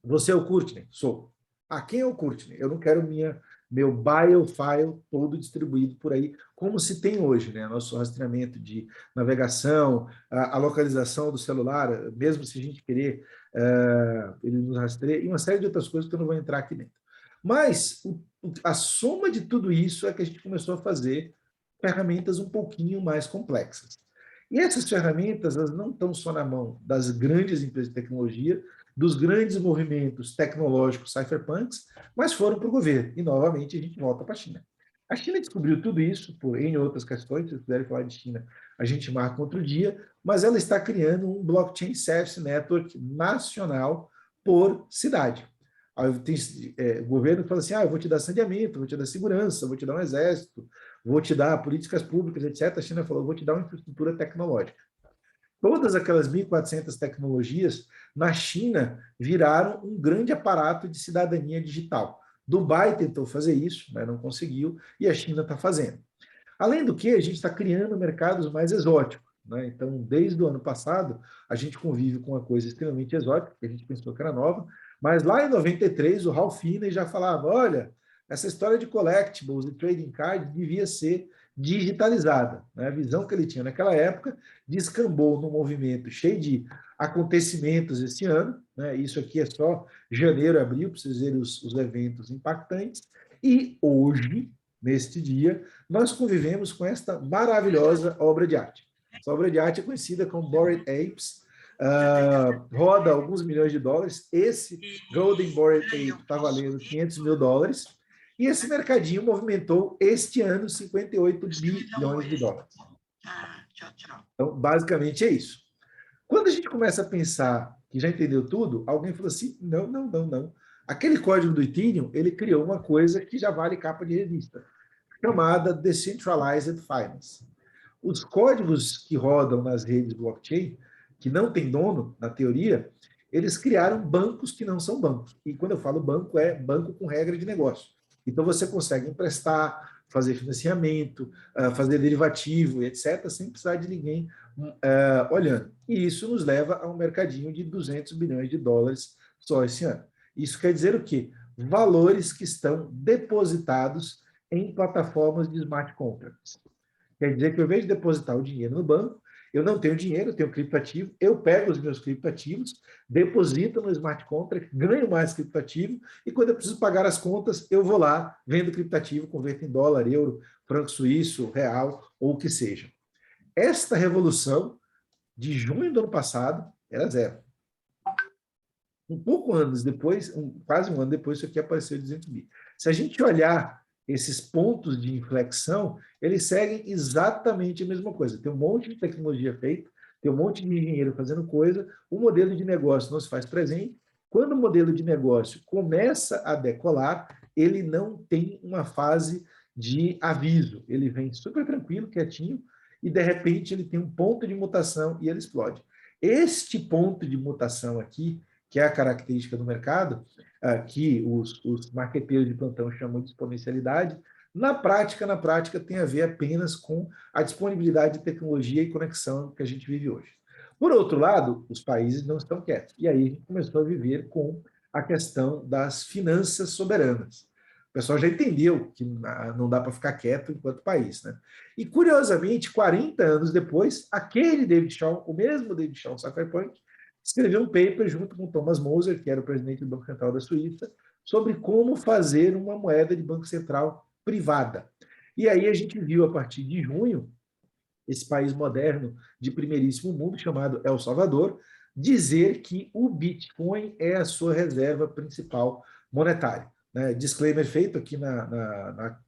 você é o Courtney? Sou. Quem é o Courtney? Eu não quero meu biofile todo distribuído por aí, como se tem hoje, né? Nosso rastreamento de navegação, a localização do celular, mesmo se a gente querer, ele nos rastreia, e uma série de outras coisas que eu não vou entrar aqui dentro. Mas a soma de tudo isso é que a gente começou a fazer ferramentas um pouquinho mais complexas. E essas ferramentas, elas não estão só na mão das grandes empresas de tecnologia, dos grandes movimentos tecnológicos cypherpunks, mas foram para o governo. E, novamente, a gente volta para a China. A China descobriu tudo isso, por N outras questões, se vocês quiserem falar de China, a gente marca outro dia, mas ela está criando um blockchain service network nacional por cidade. Aí tem o governo fala assim, eu vou te dar saneamento, vou te dar segurança, vou te dar um exército, vou te dar políticas públicas, etc. A China falou, vou te dar uma infraestrutura tecnológica. Todas aquelas 1.400 tecnologias, na China, viraram um grande aparato de cidadania digital. Dubai tentou fazer isso, mas não conseguiu, e a China está fazendo. Além do que, a gente está criando mercados mais exóticos, né? Então, desde o ano passado, a gente convive com uma coisa extremamente exótica, que a gente pensou que era nova, mas lá em 93, o Ralph Finney já falava, olha, essa história de collectibles e trading cards devia ser digitalizada, né? A visão que ele tinha naquela época descambou num movimento cheio de acontecimentos esse ano, né? Isso aqui é só janeiro, abril, para vocês verem os eventos impactantes, e hoje, neste dia, nós convivemos com esta maravilhosa obra de arte. Essa obra de arte é conhecida como Bored Apes, roda alguns milhões de dólares. Esse Golden Bored Ape está valendo $500 mil, e esse mercadinho movimentou este ano 58 bilhões de dólares. Então, basicamente é isso. Quando a gente começa a pensar que já entendeu tudo, alguém falou assim, não. Aquele código do Ethereum, ele criou uma coisa que já vale capa de revista, chamada Decentralized Finance. Os códigos que rodam nas redes blockchain, que não tem dono, na teoria, eles criaram bancos que não são bancos. E quando eu falo banco, é banco com regra de negócio. Então, você consegue emprestar, fazer financiamento, fazer derivativo, etc., sem precisar de ninguém olhando. E isso nos leva a um mercadinho de $200 bilhões só esse ano. Isso quer dizer o quê? Valores que estão depositados em plataformas de smart contracts. Quer dizer que, ao invés de depositar o dinheiro no banco, eu não tenho dinheiro, eu tenho criptoativo, eu pego os meus criptoativos, deposito no smart contract, ganho mais criptoativo, e quando eu preciso pagar as contas, eu vou lá, vendo criptoativo, converto em dólar, euro, franco suíço, real, ou o que seja. Esta revolução, de junho do ano passado, era zero. Um pouco anos depois, quase um ano depois, isso aqui apareceu 200 mil. Se a gente olhar esses pontos de inflexão, eles seguem exatamente a mesma coisa. Tem um monte de tecnologia feita, tem um monte de engenheiro fazendo coisa, o modelo de negócio não se faz presente. Quando o modelo de negócio começa a decolar, ele não tem uma fase de aviso. Ele vem super tranquilo, quietinho, e de repente ele tem um ponto de mutação e ele explode. Este ponto de mutação aqui, que é a característica do mercado, que os marqueteiros de plantão chamam de exponencialidade, na prática tem a ver apenas com a disponibilidade de tecnologia e conexão que a gente vive hoje. Por outro lado, os países não estão quietos. E aí a gente começou a viver com a questão das finanças soberanas. O pessoal já entendeu que não dá para ficar quieto enquanto país, né? E, curiosamente, 40 anos depois, aquele David Shaw, o mesmo David Shaw, cypherpunk, escreveu um paper junto com Thomas Moser, que era o presidente do Banco Central da Suíça, sobre como fazer uma moeda de Banco Central privada. E aí a gente viu, a partir de junho, esse país moderno de primeiríssimo mundo, chamado El Salvador, dizer que o Bitcoin é a sua reserva principal monetária. Né? Disclaimer feito aqui na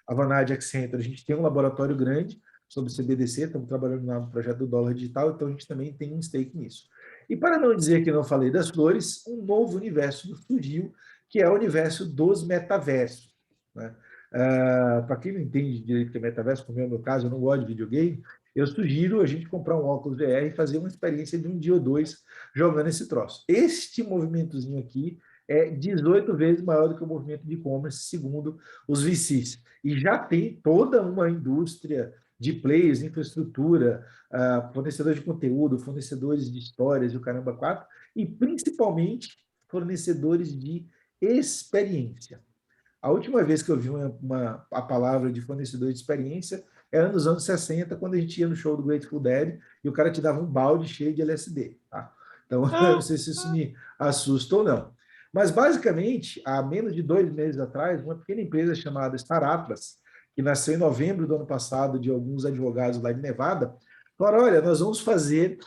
Avanade Accenture, a gente tem um laboratório grande sobre CBDC, estamos trabalhando no projeto do dólar digital, então a gente também tem um stake nisso. E para não dizer que não falei das flores, um novo universo surgiu, que é o universo dos metaversos. Né? Para quem não entende direito o que é metaverso, como é o meu caso, eu não gosto de videogame, eu sugiro a gente comprar um óculos VR e fazer uma experiência de um dia ou dois jogando esse troço. Este movimentozinho aqui é 18 vezes maior do que o movimento de e-commerce, segundo os VCs. E já tem toda uma indústria de players, infraestrutura, fornecedores de conteúdo, fornecedores de histórias e o caramba 4, e principalmente fornecedores de experiência. A última vez que eu vi a palavra de fornecedor de experiência era nos anos 60, quando a gente ia no show do Grateful Dead e o cara te dava um balde cheio de LSD. Tá? Então, eu não sei se isso me assusta ou não. Mas, basicamente, há menos de 2 meses atrás, uma pequena empresa chamada Star Atlas, que nasceu em novembro do ano passado de alguns advogados lá de Nevada, falaram, olha, nós vamos fazer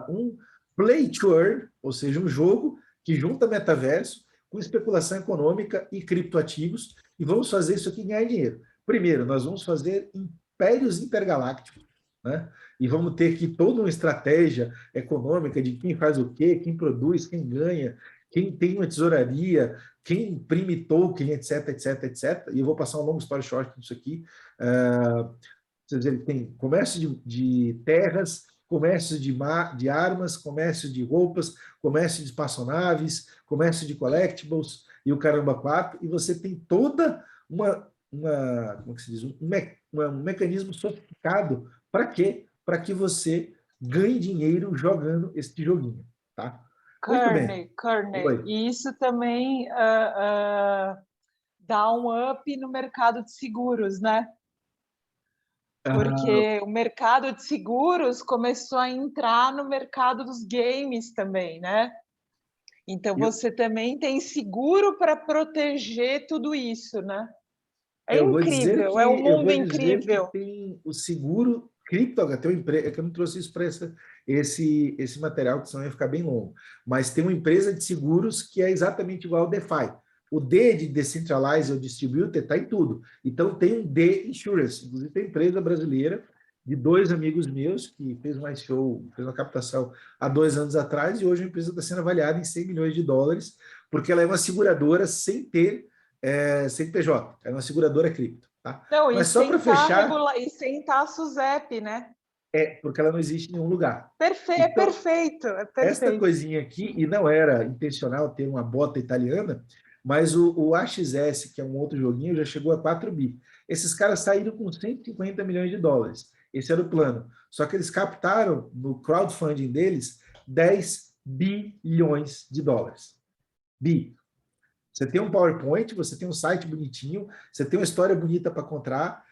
um Play to Earn, ou seja, um jogo que junta metaverso com especulação econômica e criptoativos, e vamos fazer isso aqui ganhar dinheiro. Primeiro, nós vamos fazer impérios intergalácticos, né? E vamos ter aqui toda uma estratégia econômica de quem faz o quê, quem produz, quem ganha, quem tem uma tesouraria, quem imprime token, etc, etc, etc. E eu vou passar uma longa história short disso aqui. Ele tem comércio de terras, comércio de armas, comércio de roupas, comércio de espaçonaves, comércio de collectibles e o caramba 4, e você tem toda como que se diz? Um mecanismo sofisticado. Para quê? Para que você ganhe dinheiro jogando este joguinho. Tá? Kearney. E isso também dá um up no mercado de seguros, né? Porque o mercado de seguros começou a entrar no mercado dos games também, né? Então, você também tem seguro para proteger tudo isso, né? É incrível, é um mundo incrível. Tem o seguro cripto, tem uma empresa, é que eu não trouxe isso para esse material, que senão ia ficar bem longo, mas tem uma empresa de seguros que é exatamente igual ao DeFi. O D de Decentralized ou Distributed está em tudo. Então, tem um D Insurance. Inclusive, tem empresa brasileira de 2 amigos meus que fez um ICO, fez uma captação há 2 anos atrás, e hoje a empresa está sendo avaliada em $100 milhões, porque ela é uma seguradora sem ter CNPJ. É uma seguradora cripto. Tá? Não, mas só para fechar... E sem estar SUSEP, né? Porque ela não existe em nenhum lugar. Então, perfeito. Esta coisinha aqui, e não era intencional ter uma bota italiana, mas o AXS, que é um outro joguinho, já chegou a 4 bi. Esses caras saíram com $150 milhões. Esse era o plano. Só que eles captaram, no crowdfunding deles, $10 bilhões. Bi. Você tem um PowerPoint, você tem um site bonitinho, você tem uma história bonita para contar,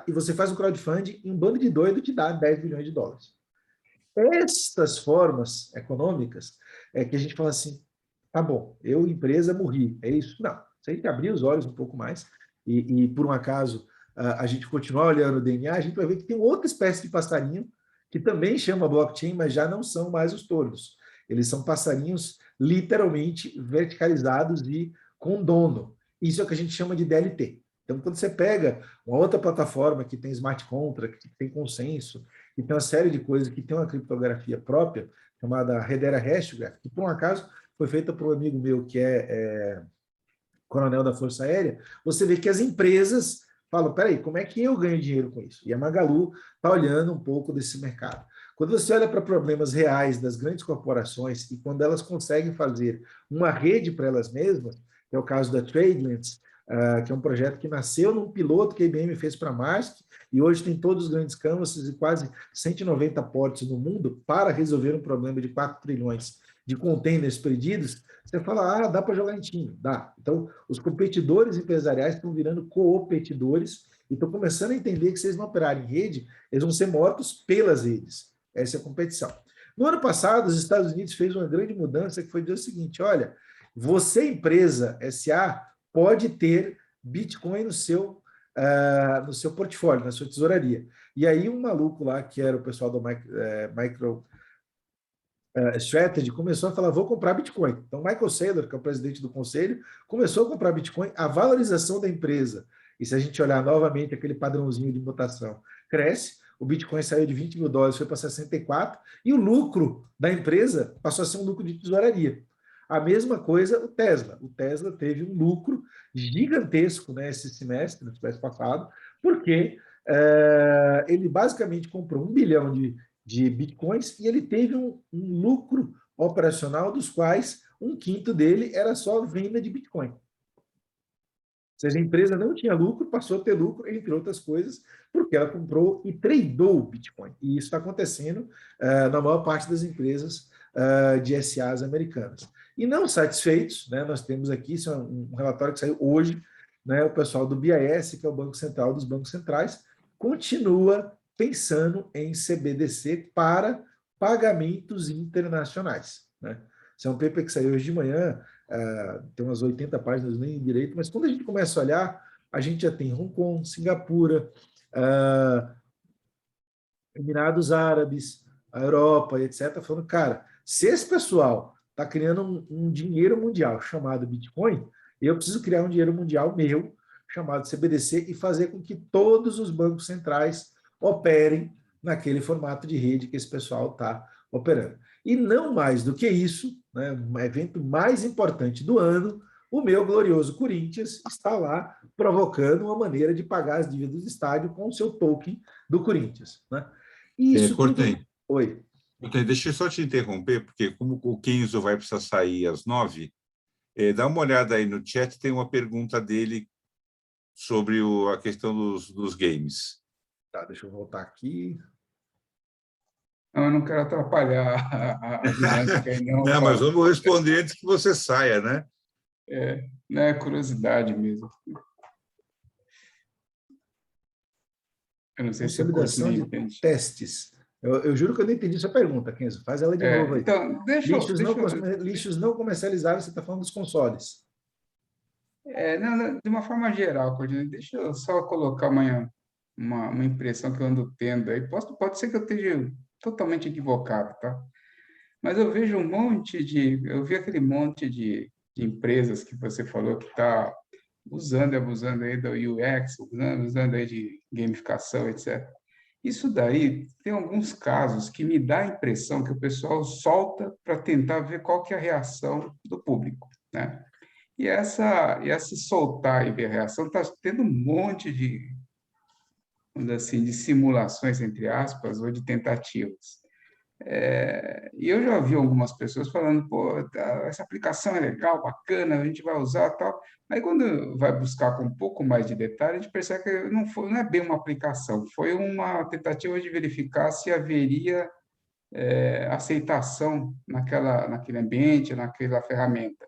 e você faz um crowdfunding e um bando de doido te dá $10 bilhões. Estas formas econômicas é que a gente fala assim, tá bom, eu, empresa, morri, é isso? Não, se a gente abrir os olhos um pouco mais e por um acaso, a gente continuar olhando o DNA, a gente vai ver que tem outra espécie de passarinho que também chama blockchain, mas já não são mais os tordos. Eles são passarinhos literalmente verticalizados e com dono. Isso é o que a gente chama de DLT. Então, quando você pega uma outra plataforma que tem smart contract, que tem consenso, que tem uma série de coisas, que tem uma criptografia própria, chamada Hedera Hashgraph, que, por um acaso, foi feita por um amigo meu que é coronel da Força Aérea, você vê que as empresas falam, peraí, como é que eu ganho dinheiro com isso? E a Magalu está olhando um pouco desse mercado. Quando você olha para problemas reais das grandes corporações e quando elas conseguem fazer uma rede para elas mesmas, que é o caso da TradeLens, que é um projeto que nasceu num piloto que a IBM fez para a Maersk, e hoje tem todos os grandes canvases e quase 190 portos no mundo para resolver um problema de 4 trilhões de containers perdidos, você fala, dá para jogar em time, dá. Então, os competidores empresariais estão virando coopetidores e estão começando a entender que se eles não operarem em rede, eles vão ser mortos pelas redes. Essa é a competição. No ano passado, os Estados Unidos fez uma grande mudança que foi dizer o seguinte, olha, você, empresa SA, pode ter Bitcoin no seu portfólio, na sua tesouraria. E aí um maluco lá, que era o pessoal do MicroStrategy, começou a falar, vou comprar Bitcoin. Então, Michael Saylor, que é o presidente do conselho, começou a comprar Bitcoin, a valorização da empresa, e se a gente olhar novamente aquele padrãozinho de mutação, cresce, o Bitcoin saiu de $20 mil, foi para 64, e o lucro da empresa passou a ser um lucro de tesouraria. A mesma coisa o Tesla. O Tesla teve um lucro gigantesco, né, esse semestre passado, porque ele basicamente comprou 1 bilhão de bitcoins e ele teve um lucro operacional dos quais 1/5 dele era só venda de bitcoin. Ou seja, a empresa não tinha lucro, passou a ter lucro, entre outras coisas, porque ela comprou e tradou Bitcoin. E isso está acontecendo na maior parte das empresas de SAs americanas. E não satisfeitos, né, nós temos aqui, isso é um relatório que saiu hoje, né, o pessoal do BIS, que é o Banco Central dos Bancos Centrais, continua pensando em CBDC para pagamentos internacionais. Né? Isso é um paper que saiu hoje de manhã, tem umas 80 páginas nem direito, mas quando a gente começa a olhar, a gente já tem Hong Kong, Singapura, Emirados Árabes, a Europa, etc., falando, cara, se esse pessoal está criando um dinheiro mundial chamado Bitcoin, eu preciso criar um dinheiro mundial meu, chamado CBDC, e fazer com que todos os bancos centrais operem naquele formato de rede que esse pessoal está operando. E não mais do que isso, né, um evento mais importante do ano, o meu glorioso Corinthians está lá provocando uma maneira de pagar as dívidas do estádio com o seu token do Corinthians. Né? E isso Cortei. tudo... Oi. Deixa eu só te interromper, porque como o Kenzo vai precisar sair às 9, dá uma olhada aí no chat, tem uma pergunta dele sobre a questão dos games. Tá, deixa eu voltar aqui. Não, eu não quero atrapalhar a dinâmica. Não, mas vamos responder antes que você saia, né? É curiosidade mesmo. Eu não sei se Consolidação de testes. Eu juro que eu não entendi sua pergunta, Kenzo. Faz ela de novo aí. Então, lixos não comercializáveis, você está falando dos consoles. Não, de uma forma geral, Cordino, deixa eu só colocar uma impressão que eu ando tendo aí. Pode ser que eu esteja totalmente equivocado, tá? Mas eu vejo eu vi aquele monte de empresas que você falou que está usando e abusando aí do UX, usando aí de gamificação, etc. Isso daí tem alguns casos que me dá a impressão que o pessoal solta para tentar ver qual que é a reação do público, né? E essa soltar e ver a reação está tendo um monte de, vamos dizer assim, de simulações, entre aspas, ou de tentativas. E eu já vi algumas pessoas falando, pô, essa aplicação é legal, bacana, a gente vai usar tal. Aí, quando vai buscar com um pouco mais de detalhe, a gente percebe que não é bem uma aplicação, foi uma tentativa de verificar se haveria aceitação naquele ambiente, naquela ferramenta.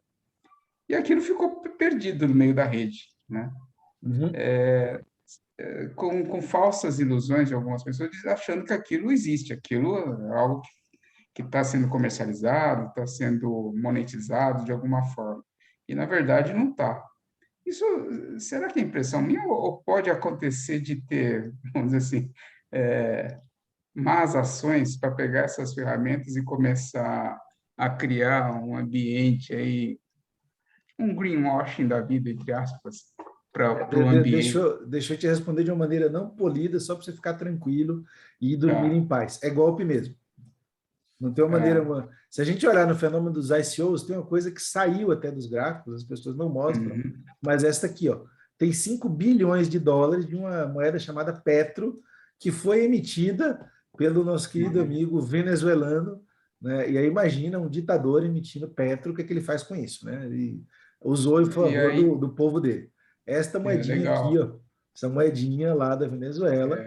E aquilo ficou perdido no meio da rede, né? Uhum. Com falsas ilusões de algumas pessoas, achando que aquilo existe, aquilo é algo que está sendo comercializado, está sendo monetizado de alguma forma. E, na verdade, não está. Isso, será que é impressão minha ou pode acontecer de ter, vamos dizer assim, más ações para pegar essas ferramentas e começar a criar um ambiente aí, um greenwashing da vida, entre aspas, para o ambiente? Deixa eu te responder de uma maneira não polida, só para você ficar tranquilo e dormir em paz. É golpe mesmo. Não tem uma maneira... Se a gente olhar no fenômeno dos ICOs, tem uma coisa que saiu até dos gráficos, as pessoas não mostram, mas esta aqui, ó, tem 5 bilhões de dólares de uma moeda chamada Petro, que foi emitida pelo nosso querido amigo venezuelano, né? E aí imagina um ditador emitindo Petro, o que é que ele faz com isso, né? Ele usou em favor do povo dele. Esta moedinha aqui, ó, essa moedinha lá da Venezuela,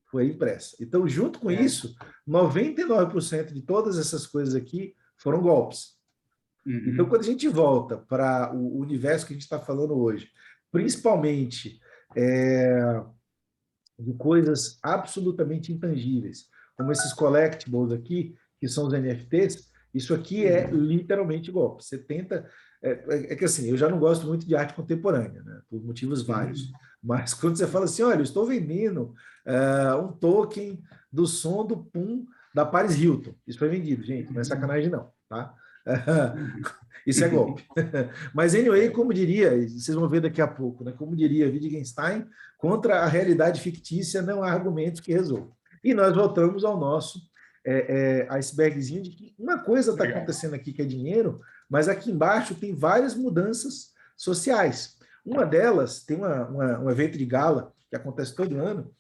foi impressa. Então, junto com isso, 99% de todas essas coisas aqui foram golpes. Então, quando a gente volta para o universo que a gente está falando hoje, principalmente de coisas absolutamente intangíveis, como esses collectibles aqui, que são os NFTs, isso aqui é literalmente golpe. Você tenta... É que assim, eu já não gosto muito de arte contemporânea, né? Por motivos vários. Mas quando você fala assim, olha, eu estou vendendo um token do som do Pum da Paris Hilton. Isso foi vendido, gente, não é sacanagem não, tá? Isso é golpe. Mas, anyway, como diria, vocês vão ver daqui a pouco, né? Como diria Wittgenstein, contra a realidade fictícia não há argumentos que resolvam. E nós voltamos ao nosso icebergzinho de que uma coisa está acontecendo aqui que é dinheiro, mas aqui embaixo tem várias mudanças sociais. Uma delas tem um evento de gala que acontece todo ano,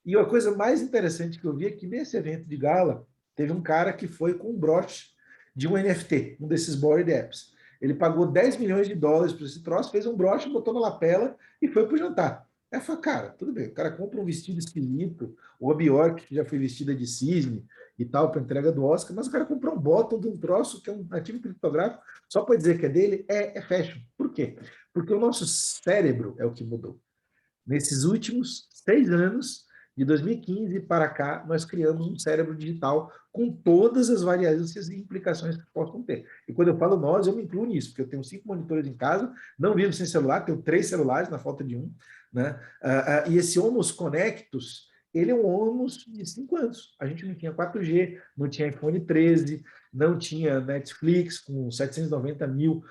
e a coisa mais interessante que eu vi é que nesse evento de gala teve um cara que foi com um broche de um NFT, um desses Bored Apps. Ele pagou 10 milhões de dólares por esse troço, fez um broche, botou na lapela e foi para o jantar. Aí eu falei, cara, tudo bem, o cara compra um vestido esquisito, ou a Bjork, que já foi vestida de cisne e tal, para entrega do Oscar, mas o cara comprou um bottom de um troço que é um ativo criptográfico, só para dizer que é dele, é fashion. Por quê? Porque o nosso cérebro é o que mudou. Nesses últimos 6 anos, de 2015 para cá, nós criamos um cérebro digital com todas as variâncias e implicações que possam ter. E quando eu falo nós, eu me incluo nisso, porque eu tenho 5 monitores em casa, não vivo sem celular, tenho 3 celulares na falta de um, né? E esse Homos Connectus, ele é um ônus de 5 anos. A gente não tinha 4G, não tinha iPhone 13, não tinha Netflix com 790 mil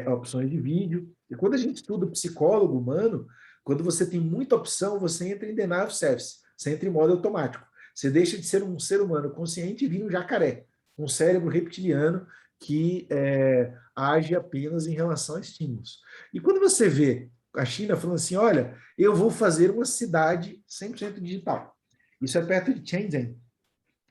opções de vídeo. E quando a gente estuda o psicólogo humano, quando você tem muita opção, você entra em denial of service, você entra em modo automático. Você deixa de ser um ser humano consciente e vira um jacaré, um cérebro reptiliano que age apenas em relação a estímulos. E quando você vê a China falando assim, olha, eu vou fazer uma cidade 100% digital. Isso é perto de Shenzhen.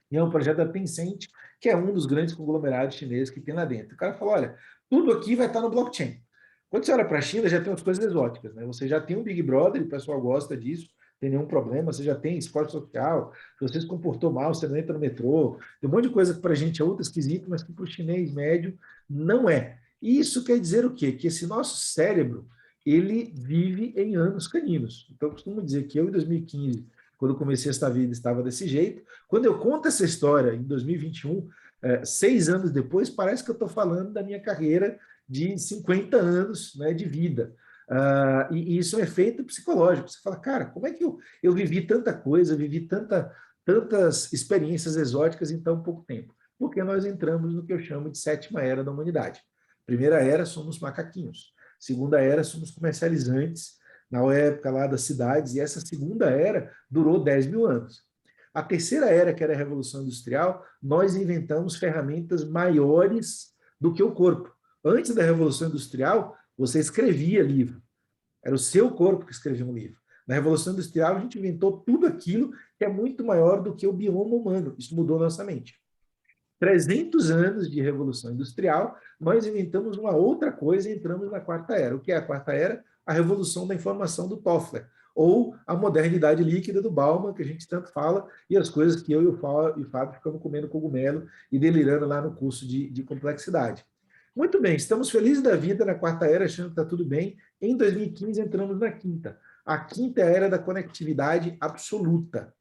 E é um projeto da Tencent, que é um dos grandes conglomerados chineses que tem lá dentro. O cara falou, olha, tudo aqui vai estar no blockchain. Quando você olha para a China, já tem umas coisas exóticas, né? Você já tem um Big Brother, e o pessoal gosta disso, não tem nenhum problema, você já tem esporte social, se você se comportou mal, você não entra no metrô, tem um monte de coisa que para a gente é ultra esquisito, mas que para o chinês médio não é. E isso quer dizer o quê? Que esse nosso cérebro, ele vive em anos caninos. Então, eu costumo dizer que eu, em 2015, quando comecei esta vida, estava desse jeito. Quando eu conto essa história, em 2021, 6 anos depois, parece que eu estou falando da minha carreira de 50 anos, né, de vida. E isso é um efeito psicológico. Você fala, cara, como é que eu vivi tanta coisa, vivi tantas experiências exóticas em tão pouco tempo? Porque nós entramos no que eu chamo de 7ª era da humanidade. Primeira era, somos macaquinhos. Segunda era, somos comercializantes, na época lá das cidades, e essa segunda era durou 10 mil anos. A terceira era, que era a Revolução Industrial, nós inventamos ferramentas maiores do que o corpo. Antes da Revolução Industrial, você escrevia livro. Era o seu corpo que escrevia um livro. Na Revolução Industrial, a gente inventou tudo aquilo que é muito maior do que o bioma humano. Isso mudou nossa mente. 300 anos de Revolução Industrial, nós inventamos uma outra coisa e entramos na 4ª era. O que é a 4ª era? A Revolução da Informação do Toffler, ou a modernidade líquida do Bauman, que a gente tanto fala, e as coisas que eu e o Fábio ficamos comendo cogumelo e delirando lá no curso de complexidade. Muito bem, estamos felizes da vida na 4ª era, achando que está tudo bem. Em 2015 entramos na 5ª. A 5ª era da conectividade absoluta.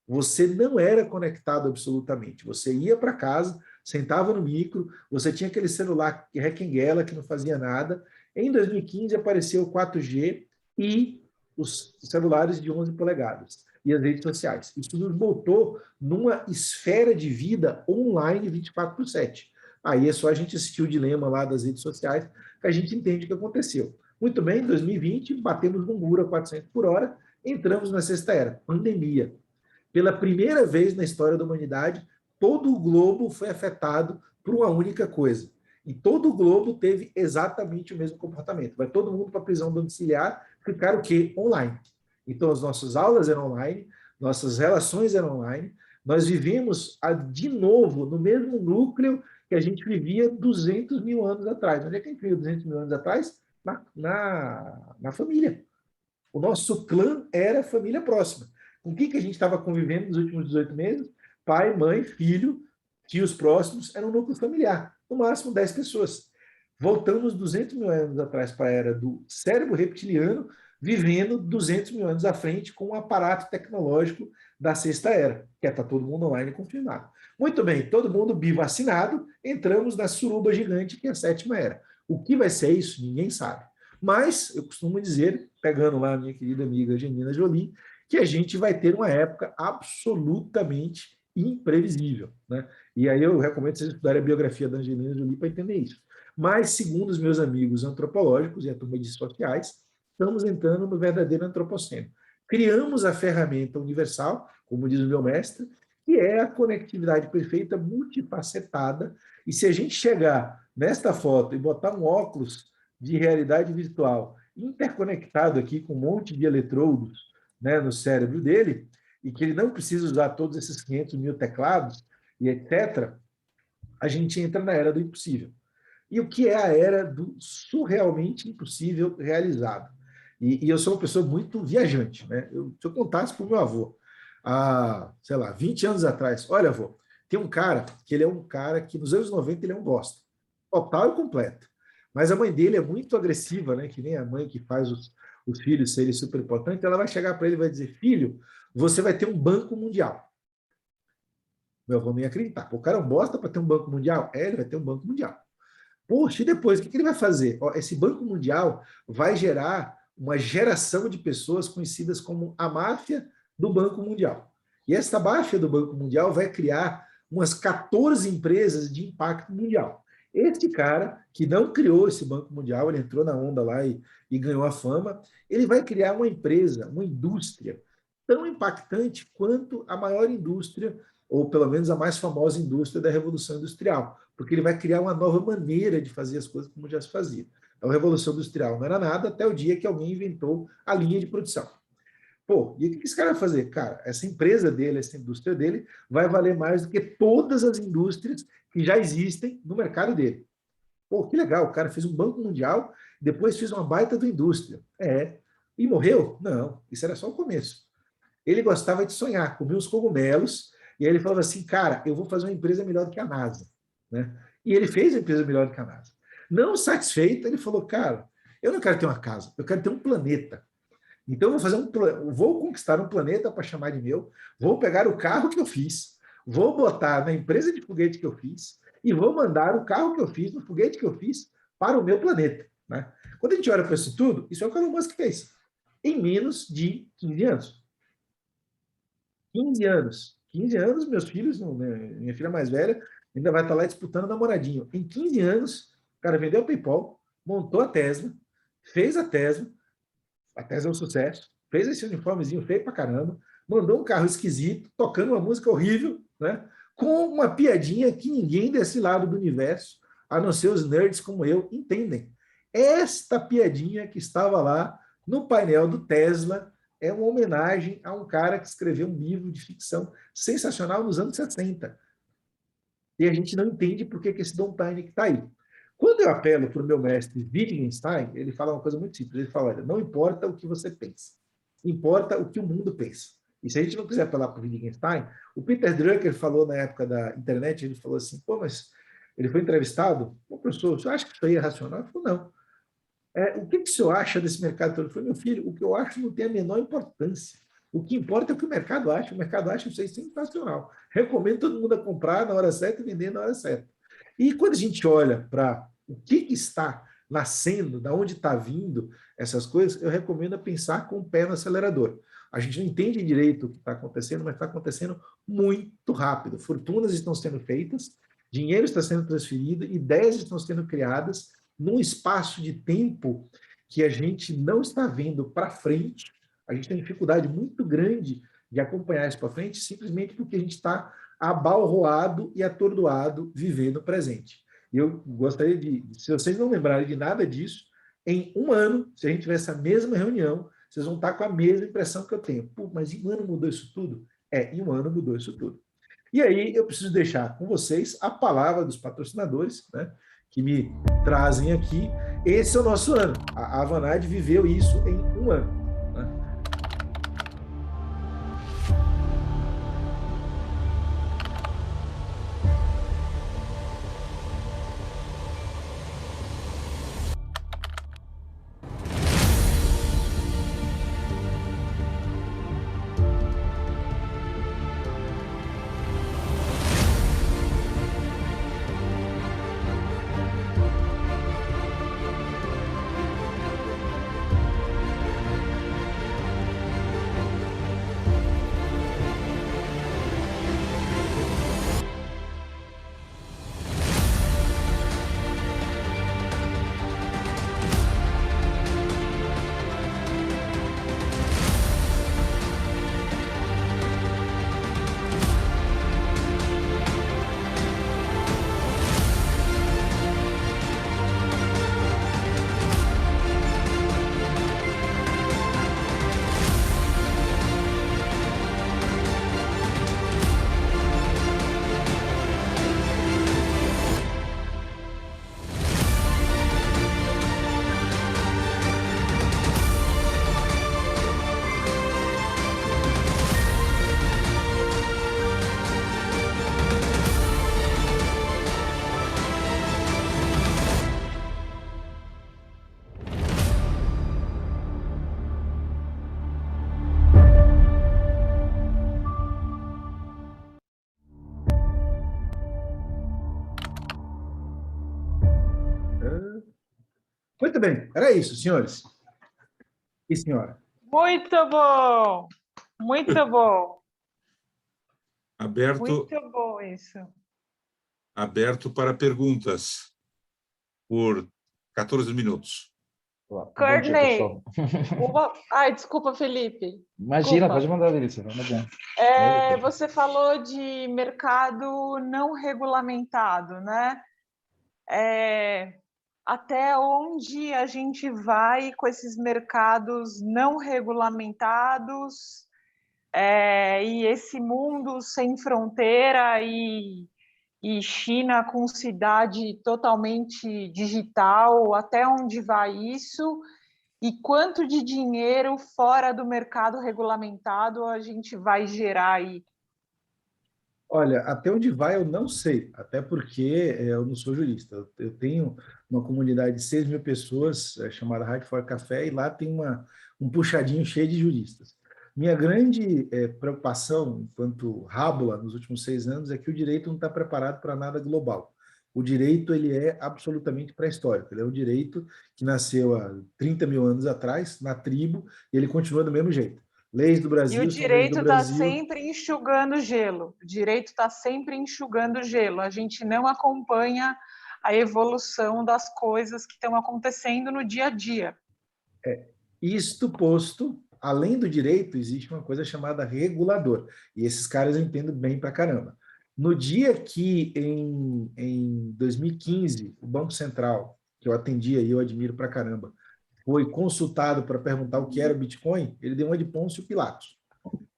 Você não era conectado absolutamente. Você ia para casa, sentava no micro, você tinha aquele celular requenguela que não fazia nada. Em 2015 apareceu o 4G e os celulares de 11 polegadas e as redes sociais. Isso nos botou numa esfera de vida online 24/7. Aí é só a gente assistir o dilema lá das redes sociais que a gente entende o que aconteceu. Muito bem, em 2020, batemos no muro a 400 por hora, entramos na 6ª era, pandemia. Pela primeira vez na história da humanidade, todo o globo foi afetado por uma única coisa. E todo o globo teve exatamente o mesmo comportamento. Vai todo mundo para a prisão domiciliar, ficar o quê? Online. Então, as nossas aulas eram online, nossas relações eram online, nós vivemos de novo no mesmo núcleo que a gente vivia 200 mil anos atrás. Onde é que a gente vivia 200 mil anos atrás? Na família. O nosso clã era a família próxima. Com que a gente estava convivendo nos últimos 18 meses? Pai, mãe, filho, tios próximos, era um núcleo familiar. No máximo 10 pessoas. Voltamos 200 mil anos atrás para a era do cérebro reptiliano, vivendo 200 mil anos à frente com o aparato tecnológico da 6ª era, que é estar todo mundo online confirmado. Muito bem, todo mundo bivacinado, entramos na suruba gigante, que é a 7ª era. O que vai ser isso? Ninguém sabe. Mas, eu costumo dizer, pegando lá a minha querida amiga Angelina Jolie, que a gente vai ter uma época absolutamente imprevisível, né? E aí eu recomendo vocês estudarem a biografia da Angelina Jolie para entender isso. Mas, segundo os meus amigos antropológicos e a turma de sociais, estamos entrando no verdadeiro antropoceno. Criamos a ferramenta universal, como diz o meu mestre, que é a conectividade perfeita multifacetada, e se a gente chegar nesta foto e botar um óculos de realidade virtual interconectado aqui com um monte de eletrodos, né, no cérebro dele, e que ele não precisa usar todos esses 500 mil teclados e etc., a gente entra na era do impossível. E o que é a era do surrealmente impossível realizado? E eu sou uma pessoa muito viajante, né? Se eu contasse para o meu avô, há, sei lá, 20 anos atrás, olha, avô, tem um cara que ele é um cara que nos anos 90 ele é um bosta, total e completo. Mas a mãe dele é muito agressiva, né? Que nem a mãe que faz os filhos serem super importantes, ela vai chegar para ele e vai dizer, filho, você vai ter um banco mundial. Meu avô não ia acreditar. O cara é um bosta para ter um banco mundial? É, ele vai ter um banco mundial. Poxa, e depois, o que ele vai fazer? Esse banco mundial vai gerar uma geração de pessoas conhecidas como a máfia do Banco Mundial. E essa máfia do Banco Mundial vai criar umas 14 empresas de impacto mundial. Este cara, que não criou esse Banco Mundial, ele entrou na onda lá e ganhou a fama, ele vai criar uma empresa, uma indústria, tão impactante quanto a maior indústria, ou pelo menos a mais famosa indústria da Revolução Industrial, porque ele vai criar uma nova maneira de fazer as coisas como já se fazia. Então, a Revolução Industrial não era nada até o dia que alguém inventou a linha de produção. Pô, e o que esse cara vai fazer? Cara, essa empresa dele, essa indústria dele, vai valer mais do que todas as indústrias que já existem no mercado dele. Pô, que legal, o cara fez um banco mundial, depois fez uma baita da indústria. E morreu? Não, isso era só o começo. Ele gostava de sonhar, comia uns cogumelos, e aí ele falava assim, cara, eu vou fazer uma empresa melhor do que a NASA. Né? E ele fez a empresa melhor do que a NASA. Não satisfeito, ele falou, cara, eu não quero ter uma casa, eu quero ter um planeta. Então, vou conquistar um planeta para chamar de meu, vou pegar o carro que eu fiz, vou botar na empresa de foguete que eu fiz e vou mandar o carro que eu fiz, no foguete que eu fiz, para o meu planeta. Né? Quando a gente olha para isso tudo, isso é o que o Elon Musk fez, em menos de 15 anos. 15 anos. 15 anos, meus filhos, minha filha mais velha, ainda vai estar lá disputando namoradinho. Em 15 anos, o cara vendeu o PayPal, montou a Tesla, fez a Tesla é um sucesso, fez esse uniformezinho feio pra caramba, mandou um carro esquisito, tocando uma música horrível, né? Com uma piadinha que ninguém desse lado do universo, a não ser os nerds como eu, entendem. Esta piadinha que estava lá no painel do Tesla é uma homenagem a um cara que escreveu um livro de ficção sensacional nos anos 60. E a gente não entende por que esse Don Tiny está aí. Quando eu apelo para o meu mestre Wittgenstein, ele fala uma coisa muito simples. Ele fala, olha, não importa o que você pensa, importa o que o mundo pensa. E se a gente não quiser apelar para o Wittgenstein, o Peter Drucker falou na época da internet, ele falou assim, pô, mas ele foi entrevistado, pô, professor, você acha que isso aí é racional? Ele falou, não. O que o senhor acha desse mercado todo? Ele falou, meu filho, o que eu acho não tem a menor importância. O que importa é o que o mercado acha. O mercado acha isso aí sensacional. Recomendo todo mundo a comprar na hora certa e vender na hora certa. E quando a gente olha para o que está nascendo, de onde está vindo essas coisas, eu recomendo a pensar com o pé no acelerador. A gente não entende direito o que está acontecendo, mas está acontecendo muito rápido. Fortunas estão sendo feitas, dinheiro está sendo transferido, ideias estão sendo criadas num espaço de tempo que a gente não está vendo para frente. A gente tem dificuldade muito grande de acompanhar isso para frente, simplesmente porque a gente está abalroado e atordoado vivendo o presente. E eu gostaria se vocês não lembrarem de nada disso, em um ano, se a gente tiver essa mesma reunião, vocês vão estar com a mesma impressão que eu tenho. Pô, mas em um ano mudou isso tudo? Em um ano mudou isso tudo. E aí eu preciso deixar com vocês a palavra dos patrocinadores, né, que me trazem aqui. Esse é o nosso ano. A Avanade viveu isso em um ano. Muito bem, era isso, senhores e senhora. Muito bom! Muito bom. Aberto, Muito bom isso. aberto para perguntas por 14 minutos. Olá, bom dia, Courtney, pessoal. Ai, desculpa, Felipe. Imagina, Desculpa. pode mandar, Delícia. Vamos bem. Você falou de mercado não regulamentado, né? Até onde a gente vai com esses mercados não regulamentados e esse mundo sem fronteira e China com cidade totalmente digital, até onde vai isso? E quanto de dinheiro fora do mercado regulamentado a gente vai gerar aí? Olha, até onde vai eu não sei, até porque eu não sou jurista. Eu tenho uma comunidade de 6 mil pessoas, chamada Hack for Café, e lá tem um puxadinho cheio de juristas. Minha grande preocupação, enquanto rábula, nos últimos 6 anos, é que o direito não está preparado para nada global. O direito ele é absolutamente pré-histórico. Ele é um direito que nasceu há 30 mil anos atrás, na tribo, e ele continua do mesmo jeito. Leis do Brasil E o são leis do direito está Brasil. sempre enxugando gelo. O direito está sempre enxugando gelo. A gente não acompanha a evolução das coisas que estão acontecendo no dia a dia. Isto posto, além do direito, existe uma coisa chamada regulador. E esses caras eu entendo bem pra caramba. No dia que, em 2015, o Banco Central, que eu atendia e eu admiro pra caramba, foi consultado para perguntar o que era o Bitcoin, ele deu uma de Pôncio Pilatos.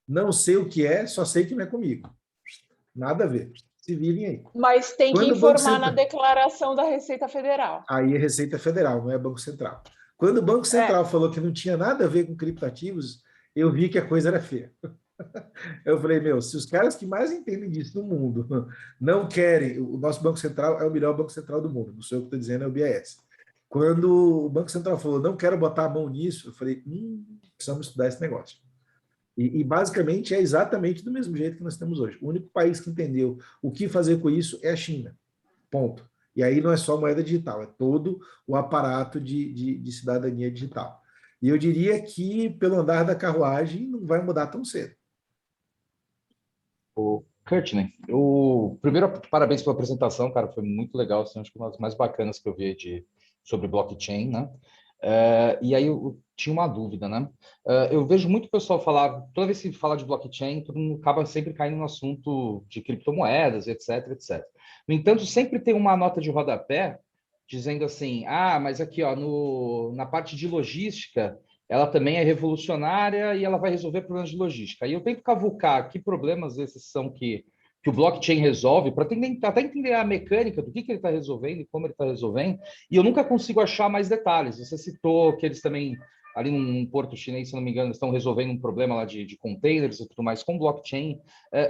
Não sei o que é, só sei que não é comigo. Nada a ver. Se virem aí. Mas tem que Quando o Banco informar na Central- declaração da Receita Federal. Aí é Receita Federal, não é Banco Central. Quando o Banco Central falou que não tinha nada a ver com criptoativos, eu vi que a coisa era feia. Eu falei, meu, se os caras que mais entendem disso no mundo não querem, o nosso Banco Central é o melhor Banco Central do mundo, não sou eu que estou dizendo, é o BIS. Quando o Banco Central falou, não quero botar a mão nisso, eu falei, precisamos estudar esse negócio. E basicamente é exatamente do mesmo jeito que nós temos hoje. O único país que entendeu o que fazer com isso é a China. Ponto. E aí não é só moeda digital, é todo o aparato de cidadania digital. E eu diria que, pelo andar da carruagem, não vai mudar tão cedo. O Courtney, primeiro, parabéns pela apresentação, cara, foi muito legal, assim, acho que uma das mais bacanas que eu vi sobre blockchain, né? E aí eu tinha uma dúvida, né? Eu vejo muito pessoal falar, toda vez que fala de blockchain, todo mundo acaba sempre caindo no assunto de criptomoedas, etc, etc. No entanto, sempre tem uma nota de rodapé dizendo assim, mas aqui, ó, na parte de logística, ela também é revolucionária e ela vai resolver problemas de logística. E eu tento cavucar que problemas esses são que o blockchain resolve, para até entender a mecânica do que ele está resolvendo e como ele está resolvendo, e eu nunca consigo achar mais detalhes. Você citou que eles também, ali num porto chinês, se não me engano, estão resolvendo um problema lá de containers e tudo mais com blockchain.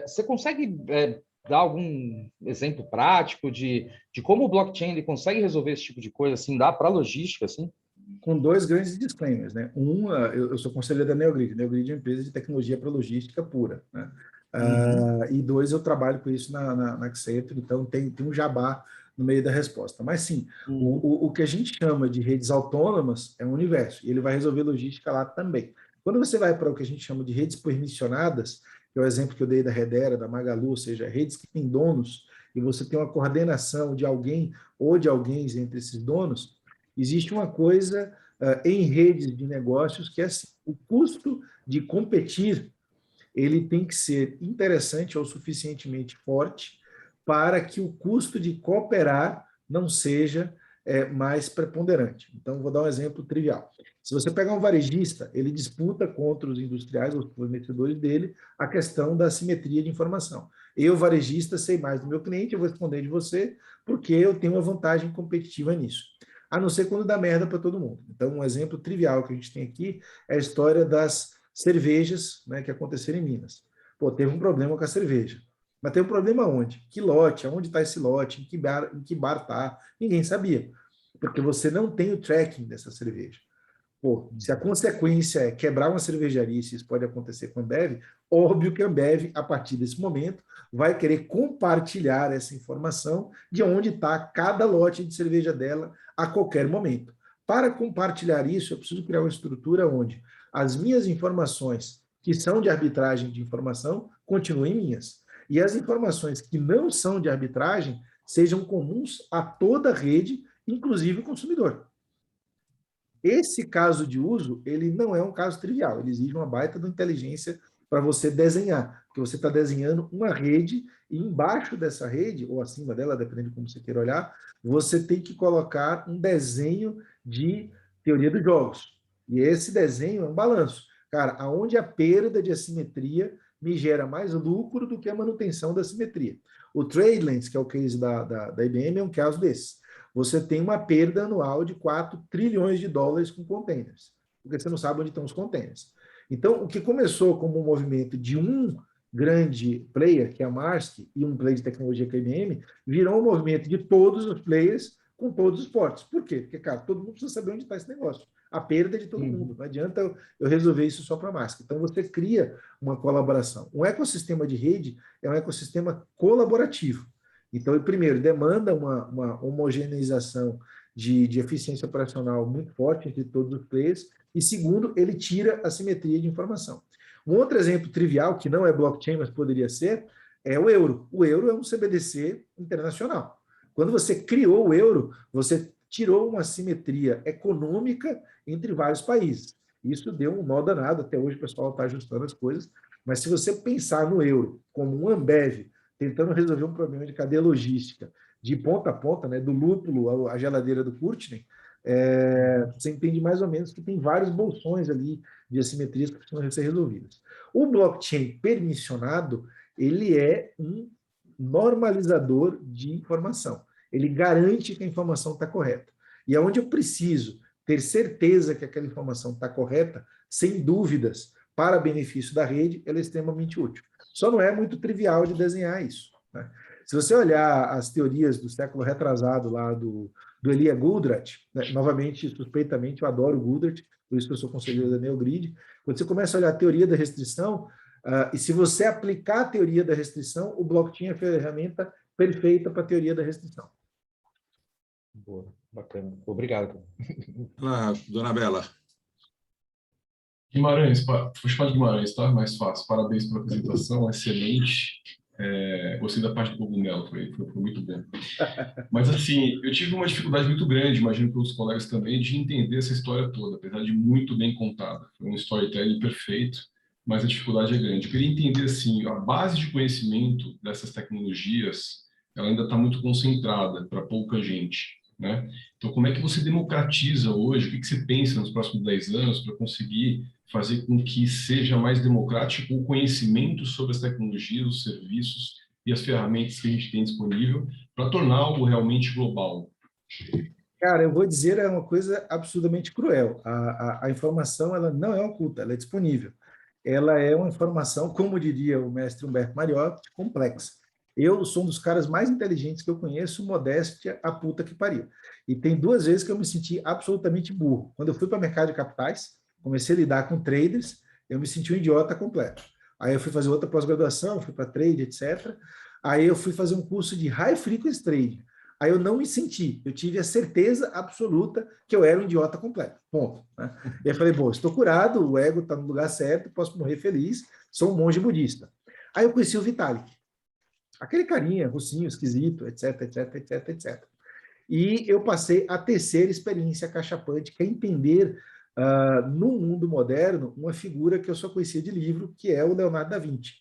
Você consegue dar algum exemplo prático de como o blockchain ele consegue resolver esse tipo de coisa, assim, dá para logística, assim? Com 2 grandes disclaimers, né? Eu sou conselheiro da Neogrid. Neogrid é uma empresa de tecnologia para logística pura, né? E 2, eu trabalho com isso na Accenture, então tem um jabá no meio da resposta. Mas sim, o que a gente chama de redes autônomas é um universo, e ele vai resolver logística lá também. Quando você vai para o que a gente chama de redes permissionadas, que é o exemplo que eu dei da Redera, da Magalu, ou seja, redes que têm donos, e você tem uma coordenação de alguém ou de alguém entre esses donos, existe uma coisa em redes de negócios que é assim, o custo de competir ele tem que ser interessante ou suficientemente forte para que o custo de cooperar não seja mais preponderante. Então, vou dar um exemplo trivial. Se você pegar um varejista, ele disputa contra os industriais, os fornecedores dele, a questão da simetria de informação. Eu, varejista, sei mais do meu cliente, eu vou responder de você, porque eu tenho uma vantagem competitiva nisso. A não ser quando dá merda para todo mundo. Então, um exemplo trivial que a gente tem aqui é a história das cervejas, né, que aconteceram em Minas. Pô, teve um problema com a cerveja. Mas tem um problema onde? Que lote? Onde está esse lote? Em que bar está? Ninguém sabia. Porque você não tem o tracking dessa cerveja. Pô, se a consequência é quebrar uma cervejaria, se isso pode acontecer com a Ambev, óbvio que a Ambev, a partir desse momento, vai querer compartilhar essa informação de onde está cada lote de cerveja dela a qualquer momento. Para compartilhar isso, eu preciso criar uma estrutura onde as minhas informações, que são de arbitragem de informação continuem minhas. E as informações que não são de arbitragem sejam comuns a toda a rede, inclusive o consumidor. Esse caso de uso, ele não é um caso trivial, ele exige uma baita de inteligência para você desenhar, porque você está desenhando uma rede e embaixo dessa rede, ou acima dela, dependendo de como você queira olhar, você tem que colocar um desenho de teoria dos jogos. E esse desenho é um balanço. Cara, aonde a perda de assimetria me gera mais lucro do que a manutenção da assimetria. O TradeLens, que é o case da IBM, é um caso desse. Você tem uma perda anual de 4 trilhões de dólares com containers, porque você não sabe onde estão os containers. Então, o que começou como um movimento de um grande player, que é a Maersk, e um player de tecnologia que é a IBM, virou um movimento de todos os players com todos os portos. Por quê? Porque, cara, todo mundo precisa saber onde está esse negócio. A perda é de todo mundo. Não adianta eu resolver isso só para a Maersk. Então, você cria uma colaboração. Um ecossistema de rede é um ecossistema colaborativo. Então, primeiro, demanda uma homogeneização de eficiência operacional muito forte entre todos os players, e segundo, ele tira a simetria de informação. Um outro exemplo trivial, que não é blockchain, mas poderia ser, é o euro. O euro é um CBDC internacional. Quando você criou o euro, você tirou uma simetria econômica entre vários países. Isso deu um nó danado, até hoje o pessoal está ajustando as coisas, mas se você pensar no euro como um Ambev, tentando resolver um problema de cadeia logística, de ponta a ponta, né, do lúpulo à geladeira do Courtney, você entende mais ou menos que tem vários bolsões ali de assimetrias que precisam ser resolvidas. O blockchain permissionado, ele é um normalizador de informação. Ele garante que a informação está correta. E aonde eu preciso ter certeza que aquela informação está correta, sem dúvidas, para benefício da rede, ela é extremamente útil. Só não é muito trivial de desenhar isso, né? Se você olhar as teorias do século retrasado lá do Elia Goldratt, né, novamente, suspeitamente, eu adoro o Goldratt, por isso que eu sou conselheiro da NeoGrid, quando você começa a olhar a teoria da restrição, e se você aplicar a teoria da restrição, o blockchain é a ferramenta perfeita para a teoria da restrição. Boa, bacana. Obrigado. Dona Bela. Guimarães, puxa para Guimarães, tá? Mais fácil. Parabéns pela apresentação, excelente. Gostei da parte do cogumelo, foi muito bom. Mas, assim, eu tive uma dificuldade muito grande, imagino para os colegas também, de entender essa história toda, apesar de muito bem contada. Foi um storytelling perfeito, mas a dificuldade é grande. Eu queria entender, assim, a base de conhecimento dessas tecnologias, ela ainda está muito concentrada para pouca gente, né? Então, como é que você democratiza hoje? O que você pensa nos próximos 10 anos para conseguir fazer com que seja mais democrático o conhecimento sobre as tecnologias, os serviços e as ferramentas que a gente tem disponível para tornar algo realmente global? Cara, eu vou dizer uma coisa absurdamente cruel. A informação, ela não é oculta, ela é disponível. Ela é uma informação, como diria o mestre Humberto Mariotti, complexa. Eu sou um dos caras mais inteligentes que eu conheço, modéstia a puta que pariu. E tem 2 vezes que eu me senti absolutamente burro. Quando eu fui para o mercado de capitais, comecei a lidar com traders, eu me senti um idiota completo. Aí eu fui fazer outra pós-graduação, fui para trade, etc. Aí eu fui fazer um curso de High Frequency Trading. Aí eu não me senti, eu tive a certeza absoluta que eu era um idiota completo, ponto, né? E aí eu falei, bom, estou curado, o ego está no lugar certo, posso morrer feliz, sou um monge budista. Aí eu conheci o Vitalik, aquele carinha, russinho, esquisito, etc, etc, etc, etc. E eu passei a terceira experiência acachapante, que é entender no mundo moderno uma figura que eu só conhecia de livro, que é o Leonardo da Vinci.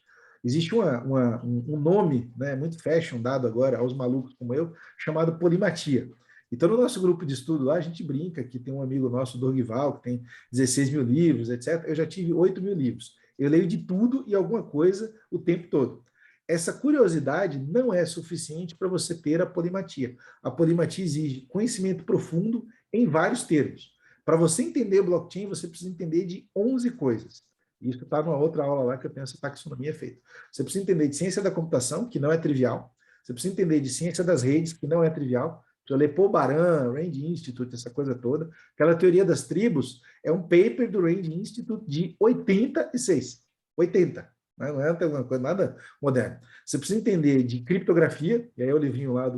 Existe um nome, né, muito fashion dado agora aos malucos como eu, chamado polimatia. Então, no nosso grupo de estudo lá, a gente brinca que tem um amigo nosso, Dorgival, que tem 16 mil livros, etc. Eu já tive 8 mil livros. Eu leio de tudo e alguma coisa o tempo todo. Essa curiosidade não é suficiente para você ter a polimatia. A polimatia exige conhecimento profundo em vários termos. Para você entender blockchain, você precisa entender de 11 coisas. Isso está numa outra aula lá que eu tenho essa taxonomia feita. Você precisa entender de ciência da computação, que não é trivial. Você precisa entender de ciência das redes, que não é trivial. Precisa ler Paul Baran, Rand Institute, essa coisa toda. Aquela teoria das tribos é um paper do Rand Institute de 86. 80. Não é alguma coisa, nada moderno. Você precisa entender de criptografia, e aí é o livrinho lá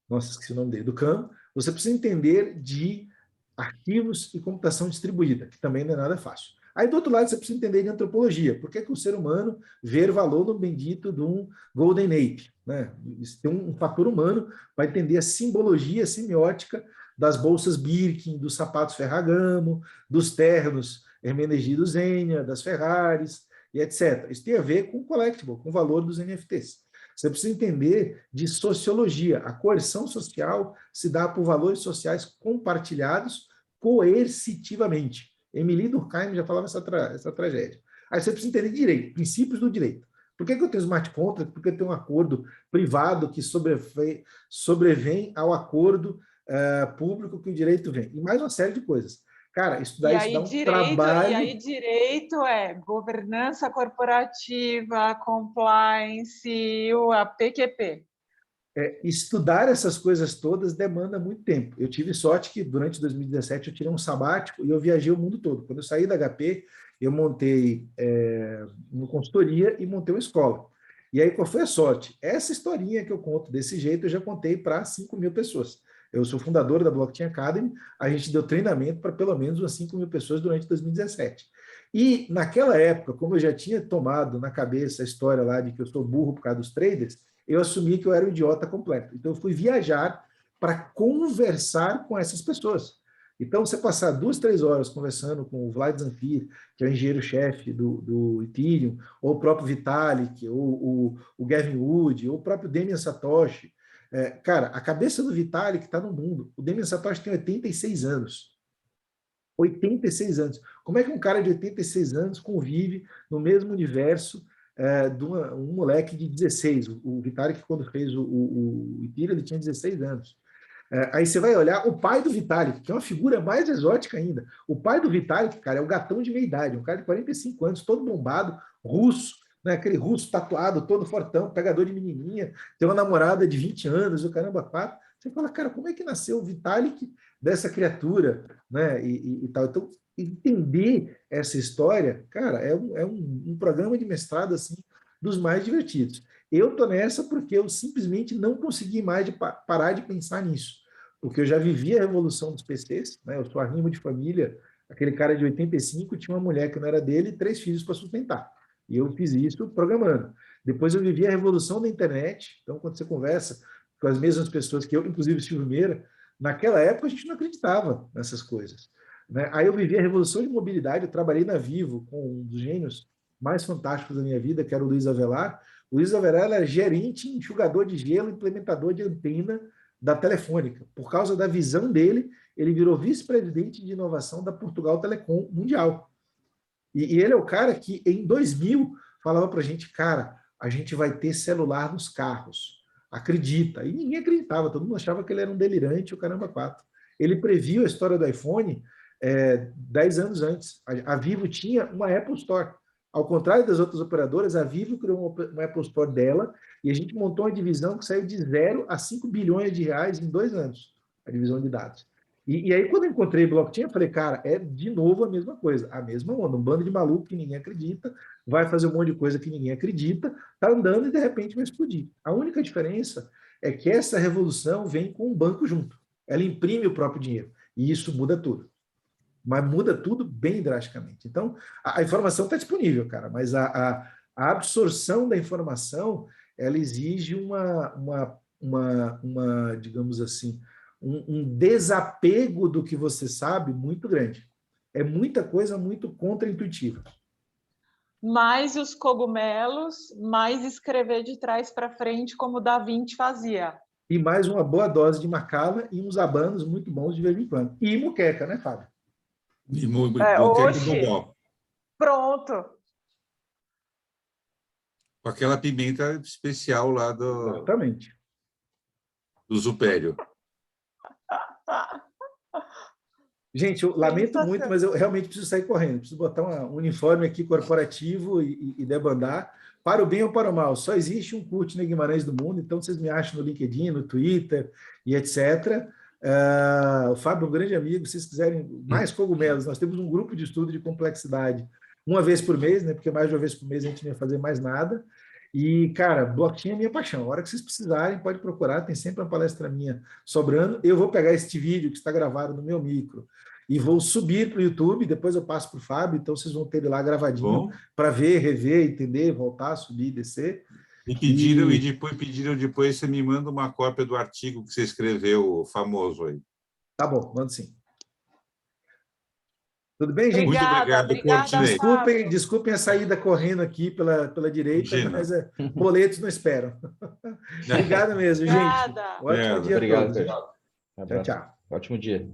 nossa, esqueci o nome dele, do Kahn. Você precisa entender de arquivos e computação distribuída, que também não é nada fácil. Aí, do outro lado, você precisa entender de antropologia. Por que o ser humano vê valor no bendito de um Golden Ape? Né? Isso tem um fator humano para entender a simbologia semiótica das bolsas Birkin, dos sapatos Ferragamo, dos ternos Hermenegildo Zegna, das Ferraris, e etc. Isso tem a ver com o collectible, com o valor dos NFTs. Você precisa entender de sociologia. A coerção social se dá por valores sociais compartilhados coercitivamente. Emily Durkheim já falava essa tragédia. Aí você precisa entender de direito, princípios do direito. Por que eu tenho smart contract? Porque eu tenho um acordo privado que sobrevém ao acordo público que o direito vem. E mais uma série de coisas. Cara, estudar isso dá um trabalho... E aí direito é governança corporativa, compliance, a PQP. Estudar essas coisas todas demanda muito tempo. Eu tive sorte que, durante 2017, eu tirei um sabático e eu viajei o mundo todo. Quando eu saí da HP, eu montei uma consultoria e montei uma escola. E aí, qual foi a sorte? Essa historinha que eu conto desse jeito, eu já contei para 5.000 pessoas. Eu sou fundador da Blockchain Academy, a gente deu treinamento para pelo menos umas 5.000 pessoas durante 2017. E, naquela época, como eu já tinha tomado na cabeça a história lá de que eu sou burro por causa dos traders, eu assumi que eu era um idiota completo. Então, eu fui viajar para conversar com essas pessoas. Então, você passar 2, 3 horas conversando com o Vlad Zamfir, que é o engenheiro-chefe do Ethereum, ou o próprio Vitalik, ou o Gavin Wood, ou o próprio Damian Satoshi. Cara, a cabeça do Vitalik está no mundo. O Damian Satoshi tem 86 anos. 86 anos. Como é que um cara de 86 anos convive no mesmo universo de um moleque de 16? O Vitalik, quando fez o Ethereum, ele tinha 16 anos. Aí você vai olhar o pai do Vitalik, que é uma figura mais exótica ainda. O pai do Vitalik, cara, é um gatão de meia-idade, um cara de 45 anos, todo bombado, russo, né? Aquele russo tatuado, todo fortão, pegador de menininha, tem uma namorada de 20 anos, o caramba, 4. Você fala, cara, como é que nasceu o Vitalik dessa criatura? Né? E tal. Então, entender essa história, cara, é um programa de mestrado assim, dos mais divertidos. Eu estou nessa porque eu simplesmente não consegui mais parar de pensar nisso, porque eu já vivi a revolução dos PCs, né? Eu sou arrimo de família, aquele cara de 85 tinha uma mulher que não era dele e 3 filhos para sustentar, e eu fiz isso programando. Depois eu vivi a revolução da internet, então quando você conversa com as mesmas pessoas que eu, inclusive o Silvio Meira, naquela época a gente não acreditava nessas coisas. Né? Aí eu vivi a revolução de mobilidade, eu trabalhei na Vivo com um dos gênios mais fantásticos da minha vida, que era o Luiz Avelar. O Luiz Avelar era gerente, enxugador de gelo, implementador de antena da Telefônica. Por causa da visão dele, ele virou vice-presidente de inovação da Portugal Telecom Mundial. E ele é o cara que, em 2000, falava para a gente, cara, a gente vai ter celular nos carros. Acredita. E ninguém acreditava, todo mundo achava que ele era um delirante, o caramba 4. Ele previu a história do iPhone 10 anos antes. A Vivo tinha uma Apple Store. Ao contrário das outras operadoras, a Vivo criou uma Apple Store dela e a gente montou uma divisão que saiu de 0 a 5 bilhões de reais em 2 anos, a divisão de dados. E aí, quando eu encontrei blockchain, eu falei, cara, é de novo a mesma coisa, a mesma onda, um bando de maluco que ninguém acredita, vai fazer um monte de coisa que ninguém acredita, tá andando e de repente vai explodir. A única diferença é que essa revolução vem com um banco junto. Ela imprime o próprio dinheiro e isso muda tudo. Mas muda tudo bem drasticamente. Então, a informação está disponível, cara, mas a absorção da informação, ela exige digamos assim, um desapego do que você sabe muito grande. É muita coisa muito contraintuitiva. Mais os cogumelos, mais escrever de trás para frente, como o Da Vinci fazia. E mais uma boa dose de macala e uns abanos muito bons de vez em quando. E muqueca, né, Fábio? Oxe, pronto. Com aquela pimenta especial lá Exatamente. Do Supério. Gente, eu lamento muito, mas eu realmente preciso sair correndo. Preciso botar um uniforme aqui corporativo e debandar. Para o bem ou para o mal, só existe um Curtino Guimarães do mundo, então vocês me acham no LinkedIn, no Twitter e etc. O Fábio é um grande amigo, se vocês quiserem mais cogumelos, nós temos um grupo de estudo de complexidade uma vez por mês, né, porque mais de uma vez por mês a gente não ia fazer mais nada, E, cara, blockchain é minha paixão. A hora que vocês precisarem, pode procurar, tem sempre uma palestra minha sobrando. Eu vou pegar este vídeo que está gravado no meu micro e vou subir para o YouTube, depois eu passo para o Fábio, então vocês vão ter ele lá gravadinho para ver, rever, entender, voltar, subir, descer. E pediram depois, você me manda uma cópia do artigo que você escreveu, famoso aí. Tá bom, mando sim. Tudo bem, gente? Muito obrigado, Courtney. Desculpem a saída correndo aqui pela direita, Imagina. mas boletos não esperam. Obrigado mesmo, gente. Ótimo dia a todos. Obrigado. Tchau, tchau. Ótimo dia.